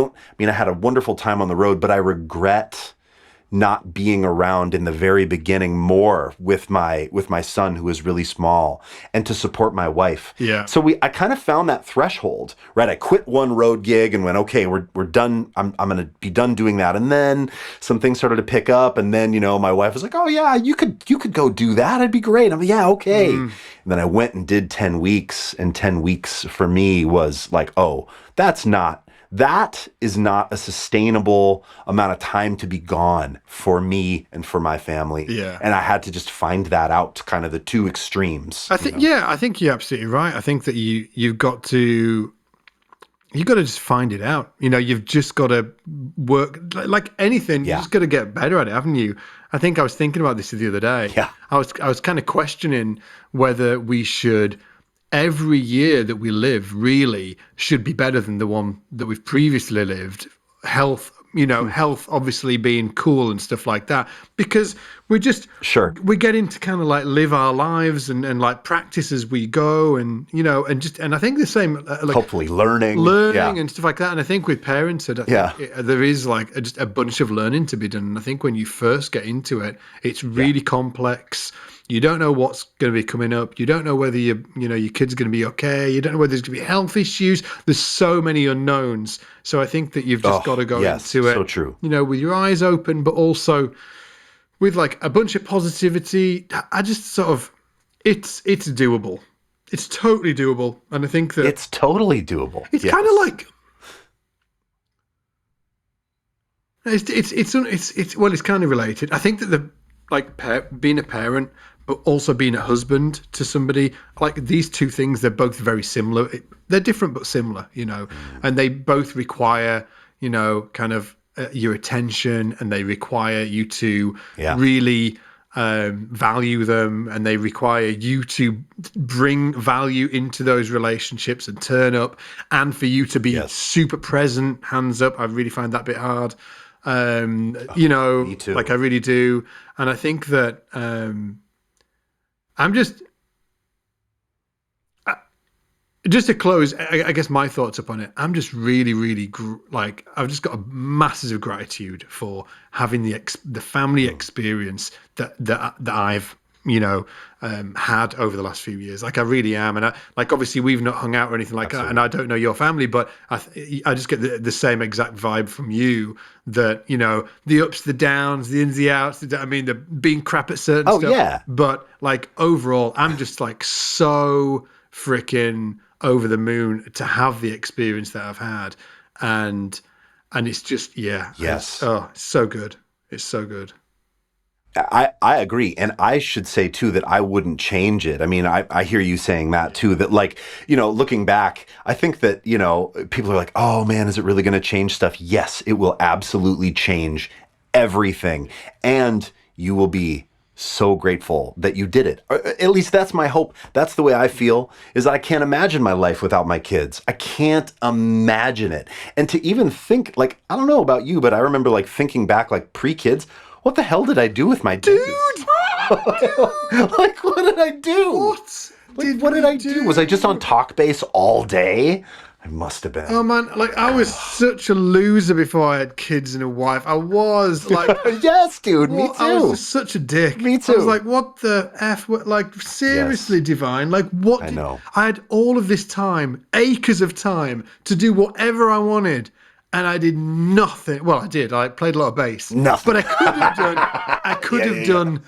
had a wonderful time on the road, but I regret not being around in the very beginning more with my son, who was really small, and to support my wife. Yeah. So I kind of found that threshold, right? I quit one road gig and went, okay, we're done. I'm going to be done doing that. And then some things started to pick up, and then, my wife was like, oh yeah, you could go do that. It'd be great. I'm like, yeah, okay. And then I went and did 10 weeks, and 10 weeks for me was like, oh, that is not a sustainable amount of time to be gone for me and for my family. Yeah. And I had to just find that out, kind of the two extremes. I think you're absolutely right. I think that you've got to just find it out. You've just got to work like anything. You just got to get better at it, haven't you? I think I was thinking about this the other day. Yeah. I was kind of questioning whether we should, every year that we live really should be better than the one that we've previously lived. Health obviously being cool and stuff like that, because Sure. we're getting to kind of like live our lives and like practice as we go, and and I think the same like Hopefully learning and stuff like that. And I think with parenthood, I think there is like just a bunch of learning to be done. And I think when you first get into it, it's really complex. You don't know what's going to be coming up. You don't know whether your kid's going to be okay. You don't know whether there's going to be health issues. There's so many unknowns. So I think that you've just got to go into it, so true. with your eyes open, but also with like a bunch of positivity. I just sort of, it's doable. It's totally doable. And I think that it's totally doable. It's kind of like, it's kind of related. I think that being a parent, but also being a husband to somebody, like these two things, they're both very similar. They're different but similar, and they both require, kind of your attention, and they require you to really value them, and they require you to bring value into those relationships and turn up, and for you to be super present, hands up. I really find that bit hard. Me too. Like I really do. And I think that I'm just to close, I guess my thoughts upon it. I'm just really, really I've just got a massive gratitude for having the family experience that I've had over the last few years. Like I really am, and obviously we've not hung out or anything like that, and I don't know your family, but I just get the same exact vibe from you, that the ups, the downs, the ins, the outs. The being crap at certain stuff. But like overall, I'm just like so freaking over the moon to have the experience that I've had, and it's just it's so good. It's so good. I agree. And I should say too that I wouldn't change it. I mean, I hear you saying that too, that looking back, I think that, people are like, oh man, is it really going to change stuff? Yes, it will absolutely change everything. And you will be so grateful that you did it. Or at least that's my hope. That's the way I feel, is that I can't imagine my life without my kids. I can't imagine it. And to even think, I don't know about you, but I remember thinking back, pre-kids, what the hell did I do with my days? Dude! What did I do? What did I do? Was I just on Talkbase all day? I must have been. Oh man, I was such a loser before I had kids and a wife. I was yes, dude, me too. I was just such a dick. Me too. I was like, what the F? Seriously, Divine? What? I know. I had all of this time, acres of time, to do whatever I wanted. And I did nothing. Well, I did. I played a lot of bass. Nothing. But I could have done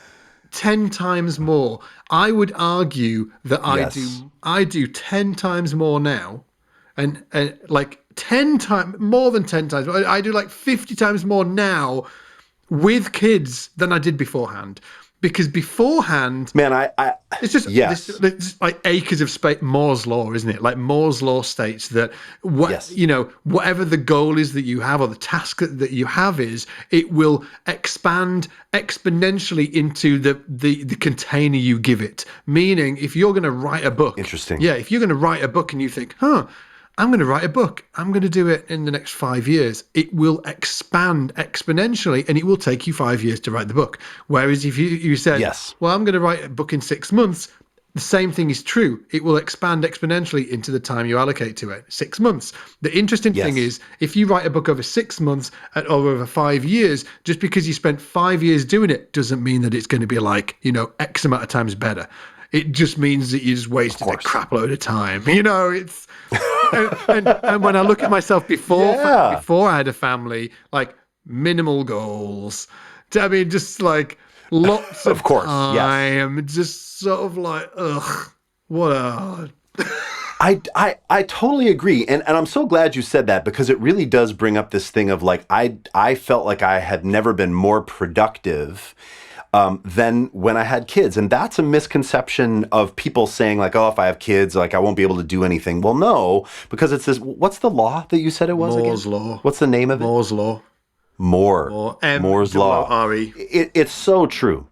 10 times more. I would argue that I do 10 times more now, and 10 times, more than 10 times. I do 50 times more now with kids than I did beforehand. Because beforehand, man, it's just this like acres of space. Moore's law, isn't it? Moore's law states that whatever the goal is that you have, or the task that you have is, it will expand exponentially into the container you give it. Meaning, if you're going to write a book, interesting, if you're going to write a book and you think, I'm going to write a book, I'm going to do it in the next 5 years, it will expand exponentially, and it will take you 5 years to write the book. Whereas if you said, well, I'm going to write a book in 6 months, the same thing is true. It will expand exponentially into the time you allocate to it, 6 months. The interesting thing is, if you write a book over 6 months or over 5 years, just because you spent 5 years doing it doesn't mean that it's going to be X amount of times better. It just means that you just wasted a crap load of time. It's and when I look at myself before I had a family, minimal goals. I mean, just lots of time. Just sort of what a. I totally agree. And I'm so glad you said that, because it really does bring up this thing of I felt like I had never been more productive than when I had kids. And that's a misconception of people saying oh, if I have kids, I won't be able to do anything. Well, no, because it's this, what's the law that you said it was? Moore's law. What's the name of it? Moore's law. Moore's law. M-O-R-E. It's so true.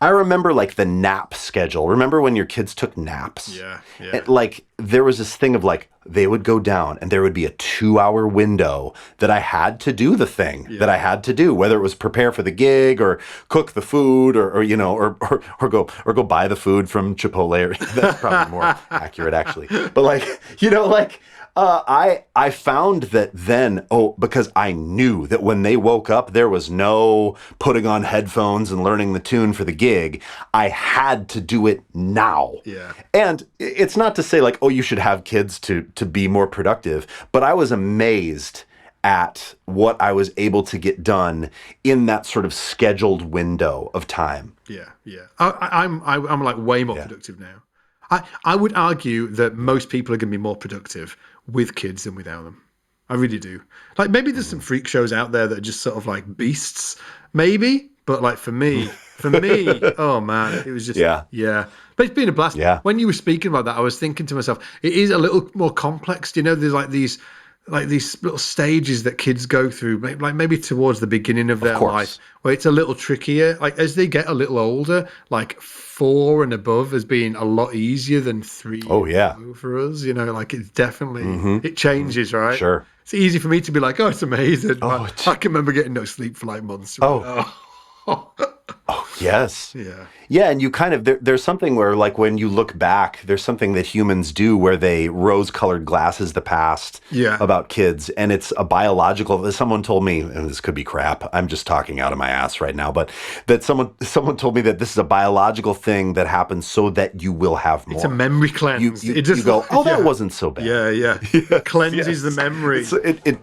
I remember like the nap schedule. Remember when your kids took naps? Yeah. And, like there was this thing of like they would go down and there would be a 2-hour window that I had to do the thing that I had to do, whether it was prepare for the gig or cook the food or you know or go buy the food from Chipotle. That's probably more accurate actually. But like you know like. I found that then, because I knew that when they woke up, there was no putting on headphones and learning the tune for the gig. I had to do it now. Yeah. And it's not to say like, oh, you should have kids to be more productive, but I was amazed at what I was able to get done in that sort of scheduled window of time. Yeah. I'm like way more productive now. I would argue that most people are going to be more productive with kids than without them. I really do. Like maybe there's some freak shows out there that are just sort of like beasts, maybe. But like for me, oh man, it was just yeah. But it's been a blast. Yeah. When you were speaking about that, I was thinking to myself, it is a little more complex. You know, there's like these little stages that kids go through, like maybe towards the beginning of their life, where it's a little trickier. Like as they get a little older, like 4 and above has been a lot easier than 3. Oh yeah, for us, you know, like it's definitely it changes, right? Sure. It's easy for me to be like, oh, it's amazing. I can remember getting no sleep for like months. Oh, yes. Yeah. Yeah, and you kind of, there's something where, like, when you look back, there's something that humans do where they rose-colored glasses the past about kids, and it's a biological, someone told me, and this could be crap, I'm just talking out of my ass right now, but that someone told me that this is a biological thing that happens so that you will have more. It's a memory cleanse. You go, oh, that wasn't so bad. Yeah. It cleanses the memory.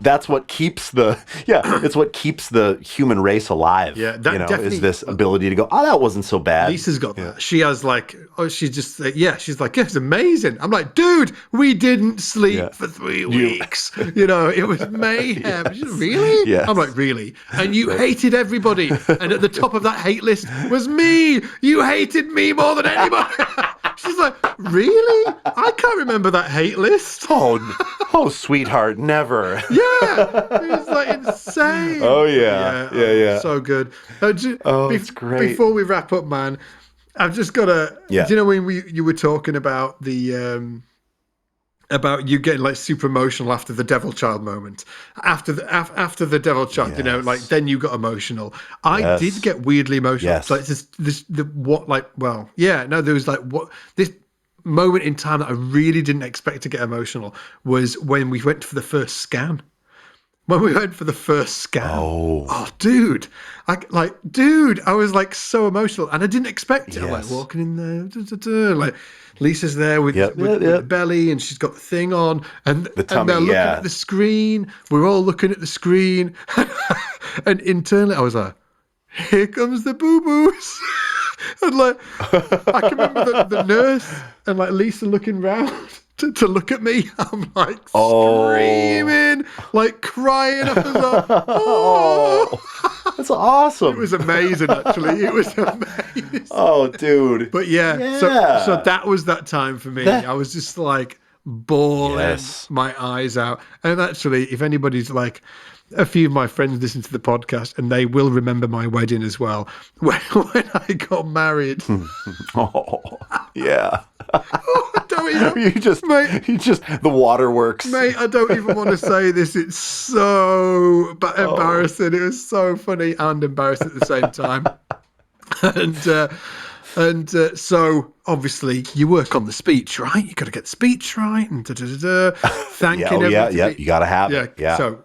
That's what keeps it's what keeps the human race alive. Yeah, that is this ability to go, oh, that wasn't so bad. Lisa's got that. She has like, she's like, she's like, it's amazing. I'm like, dude, we didn't sleep for 3 weeks. You know, it was mayhem. She's, really? Yes. I'm like, really? And you hated everybody. And at the top of that hate list was me. You hated me more than anybody. She's like, really? I can't remember that hate list. Oh, sweetheart, never. Yeah, it was like insane. Oh yeah. So good. It's great. Before we wrap up, man, I've just got to. Do you know when you were talking about the about you getting like super emotional after the Devil Child moment, after the Devil Child, you know, like then you got emotional. I did get weirdly emotional. Yes. Like there was like this moment in time that I really didn't expect to get emotional was when we went for the first scan. When we went for the first scan. Oh, dude. I was like so emotional and I didn't expect it. I'm like walking in there, like Lisa's there with the belly and she's got the thing on and the tummy, and they're looking at the screen. We're all looking at the screen. And internally I was like, here comes the boo-boos. And like, I can remember the nurse and like Lisa looking round to look at me. I'm like screaming, like crying. I was like, oh, that's awesome. It was amazing, actually. It was amazing. Oh, dude. But so that was that time for me. I was just like bawling my eyes out. And actually, if anybody's like, a few of my friends listen to the podcast and they will remember my wedding as well. When I got married. Yeah. Don't even, the waterworks. Mate, I don't even want to say this. It's so embarrassing. It was so funny and embarrassing at the same time. And so obviously you work on the speech, right? You got to get the speech right and thanking everybody. Yeah, you got to have it. Yeah. So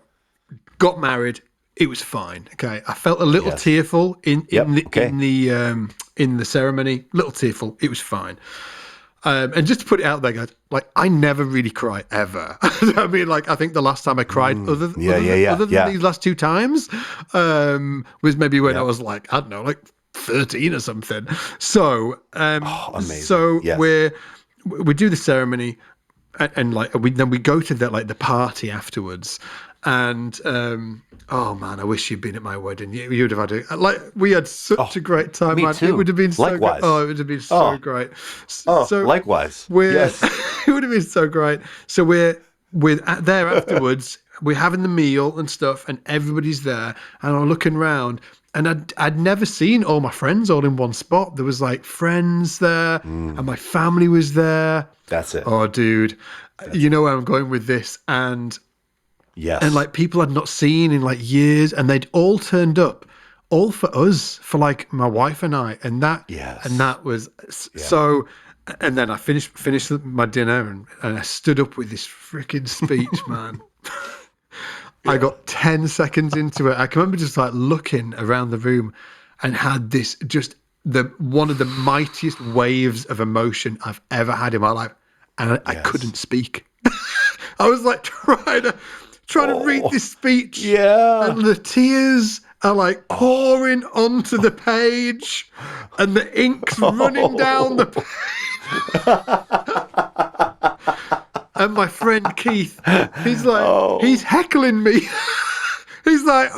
got married. It was fine. Okay, I felt a little tearful in the ceremony. Little tearful. It was fine. And just to put it out there, guys, like I never really cry ever. I mean, like I think the last time I cried, other than these last 2 times, was maybe when I was like, I don't know, like 13 or something. So, amazing. So we do the ceremony, and like then we go to the party afterwards. And oh man, I wish you'd been at my wedding. You'd have had we had such a great time. Me man. too. It would have been so likewise. great. Oh, it would have been so great. So likewise. It would have been so great. So we're there afterwards. we're having the meal and stuff, and everybody's there, and I'm looking around, and I'd never seen all my friends all in one spot. There was like friends there, and my family was there. That's it. Oh, dude, you know where I'm going with this, and like people I'd not seen in like years, and they'd all turned up, all for us, for like my wife and I, and that was so. And then I finished my dinner, and I stood up with this freaking speech, man. I got 10 seconds into it. I can remember just like looking around the room and had this just one of the mightiest waves of emotion I've ever had in my life. And I couldn't speak. I was like trying to read this speech. Yeah. And the tears are like pouring onto the page, and the ink's running down the page. And my friend Keith, he's like, he's heckling me. He's like,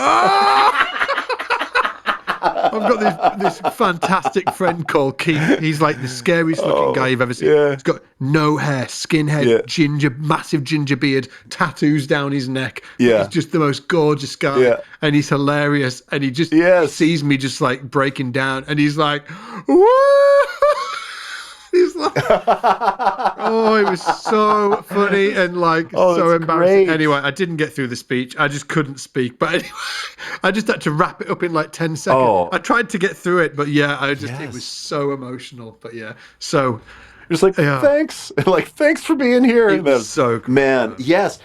I've got this fantastic friend called Keith. He's like the scariest looking guy you've ever seen. Yeah. He's got no hair, skinhead, massive ginger beard, tattoos down his neck. Yeah. He's just the most gorgeous guy. Yeah. And he's hilarious. And he just sees me just like breaking down, and he's like, woo! He's like, oh, it was so funny and like so embarrassing. Great. Anyway, I didn't get through the speech. I just couldn't speak. But anyway, I just had to wrap it up in like 10 seconds. Oh. I tried to get through it, but it was so emotional. But so just like, thanks. Like, thanks for being here. It was so cool. Man, yes.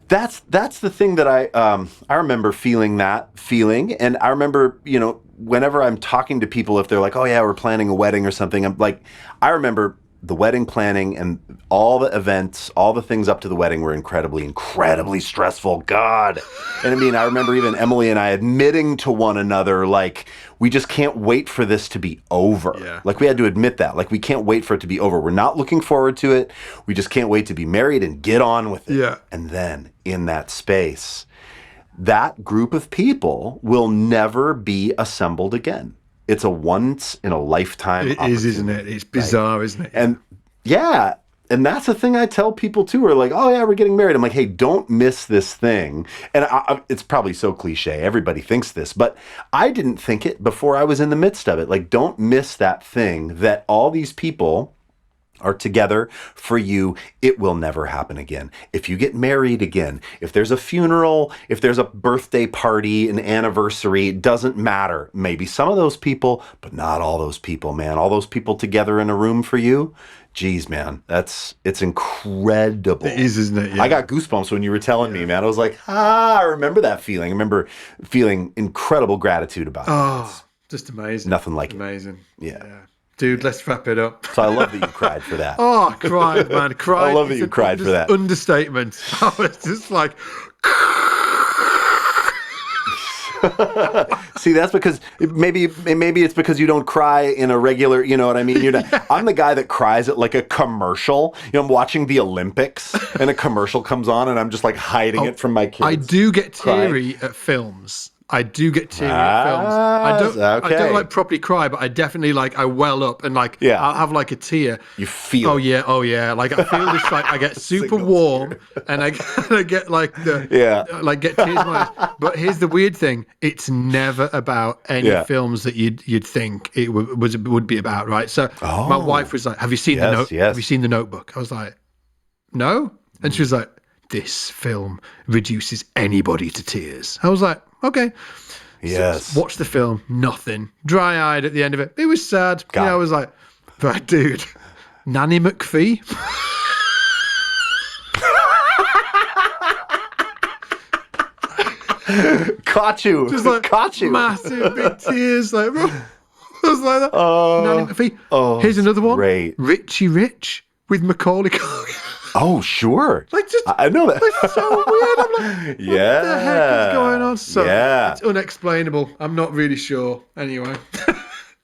That's the thing that I remember feeling, and I remember, whenever I'm talking to people, if they're like, oh yeah, we're planning a wedding or something, I'm like, I remember the wedding planning and all the events, all the things up to the wedding were incredibly stressful. God. And I mean, I remember even Emily and I admitting to one another, like, we just can't wait for this to be over. Yeah. Like, we had to admit that. Like, we can't wait for it to be over. We're not looking forward to it. We just can't wait to be married and get on with it. Yeah. And then in that space, that group of people will never be assembled again. It's a once in a lifetime It is, isn't it? It's bizarre, isn't it? And and that's the thing I tell people too, who are like, oh yeah, we're getting married. I'm like, hey, don't miss this thing. And it's probably so cliche. Everybody thinks this, but I didn't think it before I was in the midst of it. Like, don't miss that thing that all these people are together for you. It will never happen again. If you get married again, if there's a funeral, if there's a birthday party, an anniversary, it doesn't matter. Maybe some of those people, but not all those people, man. All those people together in a room for you. Geez, man, it's incredible. It is, isn't it? Yeah. I got goosebumps when you were telling me, man. I was like, I remember that feeling. I remember feeling incredible gratitude about it. Oh, just amazing. Nothing like amazing. Yeah. Dude, let's wrap it up. So I love that you cried for that. Oh, cried, man. Cried. I love that you cried for that. Understatement. I was just like... See, that's because maybe it's because you don't cry in a regular, you know what I mean? You're not, I'm the guy that cries at like a commercial. I'm watching the Olympics and a commercial comes on and I'm just like hiding it from my kids. I do get teary at films. I do get teary at films. I don't like properly cry, but I definitely I well up and I'll have like a tear. You feel oh yeah. Like I feel this I get super warm and I get like get tears in my eyes. But here's the weird thing. It's never about any films that you'd think it would be about, right? So my wife was like, have you seen Have you seen The Notebook? I was like, no. And she was like, this film reduces anybody to tears. I was like, okay. Yes. So watch the film, nothing. Dry-eyed at the end of it. It was sad. I was like, but dude, Nanny McPhee. Caught you. Just like caught you. Massive big tears. Like, I was like that. Nanny McPhee. Oh, here's another one. Great. Richie Rich with Macaulay Culkin. Oh, sure. I know that. It's so weird. I'm like, what the heck is going on? So it's unexplainable. I'm not really sure. Anyway.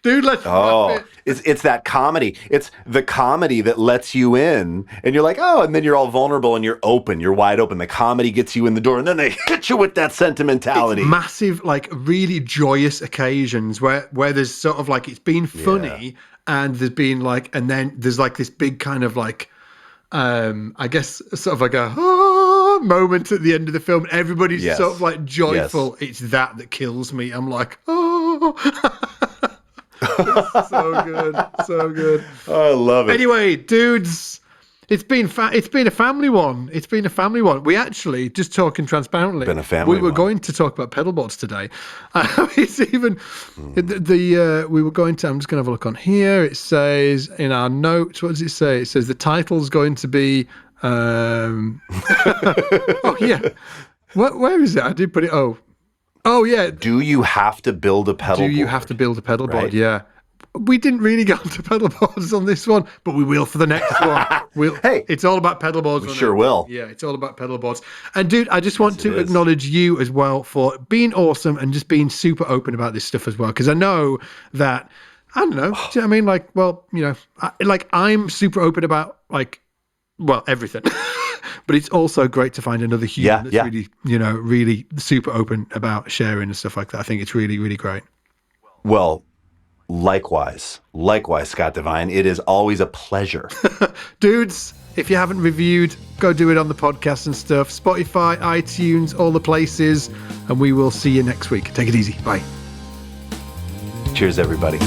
Dude, let's wrap it. It's that comedy. It's the comedy that lets you in. And you're like, and then you're all vulnerable and you're open. You're wide open. The comedy gets you in the door. And then they hit you with that sentimentality. It's massive, really joyous occasions where there's sort of it's been funny and there's been and then there's this big kind of I guess sort of like a moment at the end of the film, everybody's Yes. sort of like joyful. Yes. It's that kills me. I'm like, oh, it's so good, so good. I love it. Anyway, dudes, it's been a family one. It's been a family one. We actually, just talking transparently, Been a family we were one. going to talk about pedalboards today. It's even we were going to. I'm just going to have a look on here. It says in our notes. What does it say? It says the title's going to be. Oh yeah. Where is it? I did put it. Oh yeah. Do you have to build a pedal? Do you have to build a pedal board? Right. Yeah. We didn't really get onto pedal boards on this one, but we will for the next one. Hey, it's all about pedal boards. We sure will. Yeah, it's all about pedal boards. And dude, I just want to it is. acknowledge you as well for being awesome and just being super open about this stuff as well. Because I know that, I don't know, do you know what I mean? Like, well, you know, I'm super open about everything. But it's also great to find another human that's really, really super open about sharing and stuff like that. I think it's really, really great. Well, likewise, Scott Devine. It is always a pleasure. Dudes, if you haven't reviewed, go do it on the podcast and stuff. Spotify, iTunes, all the places. And we will see you next week. Take it easy. Bye. Cheers, everybody.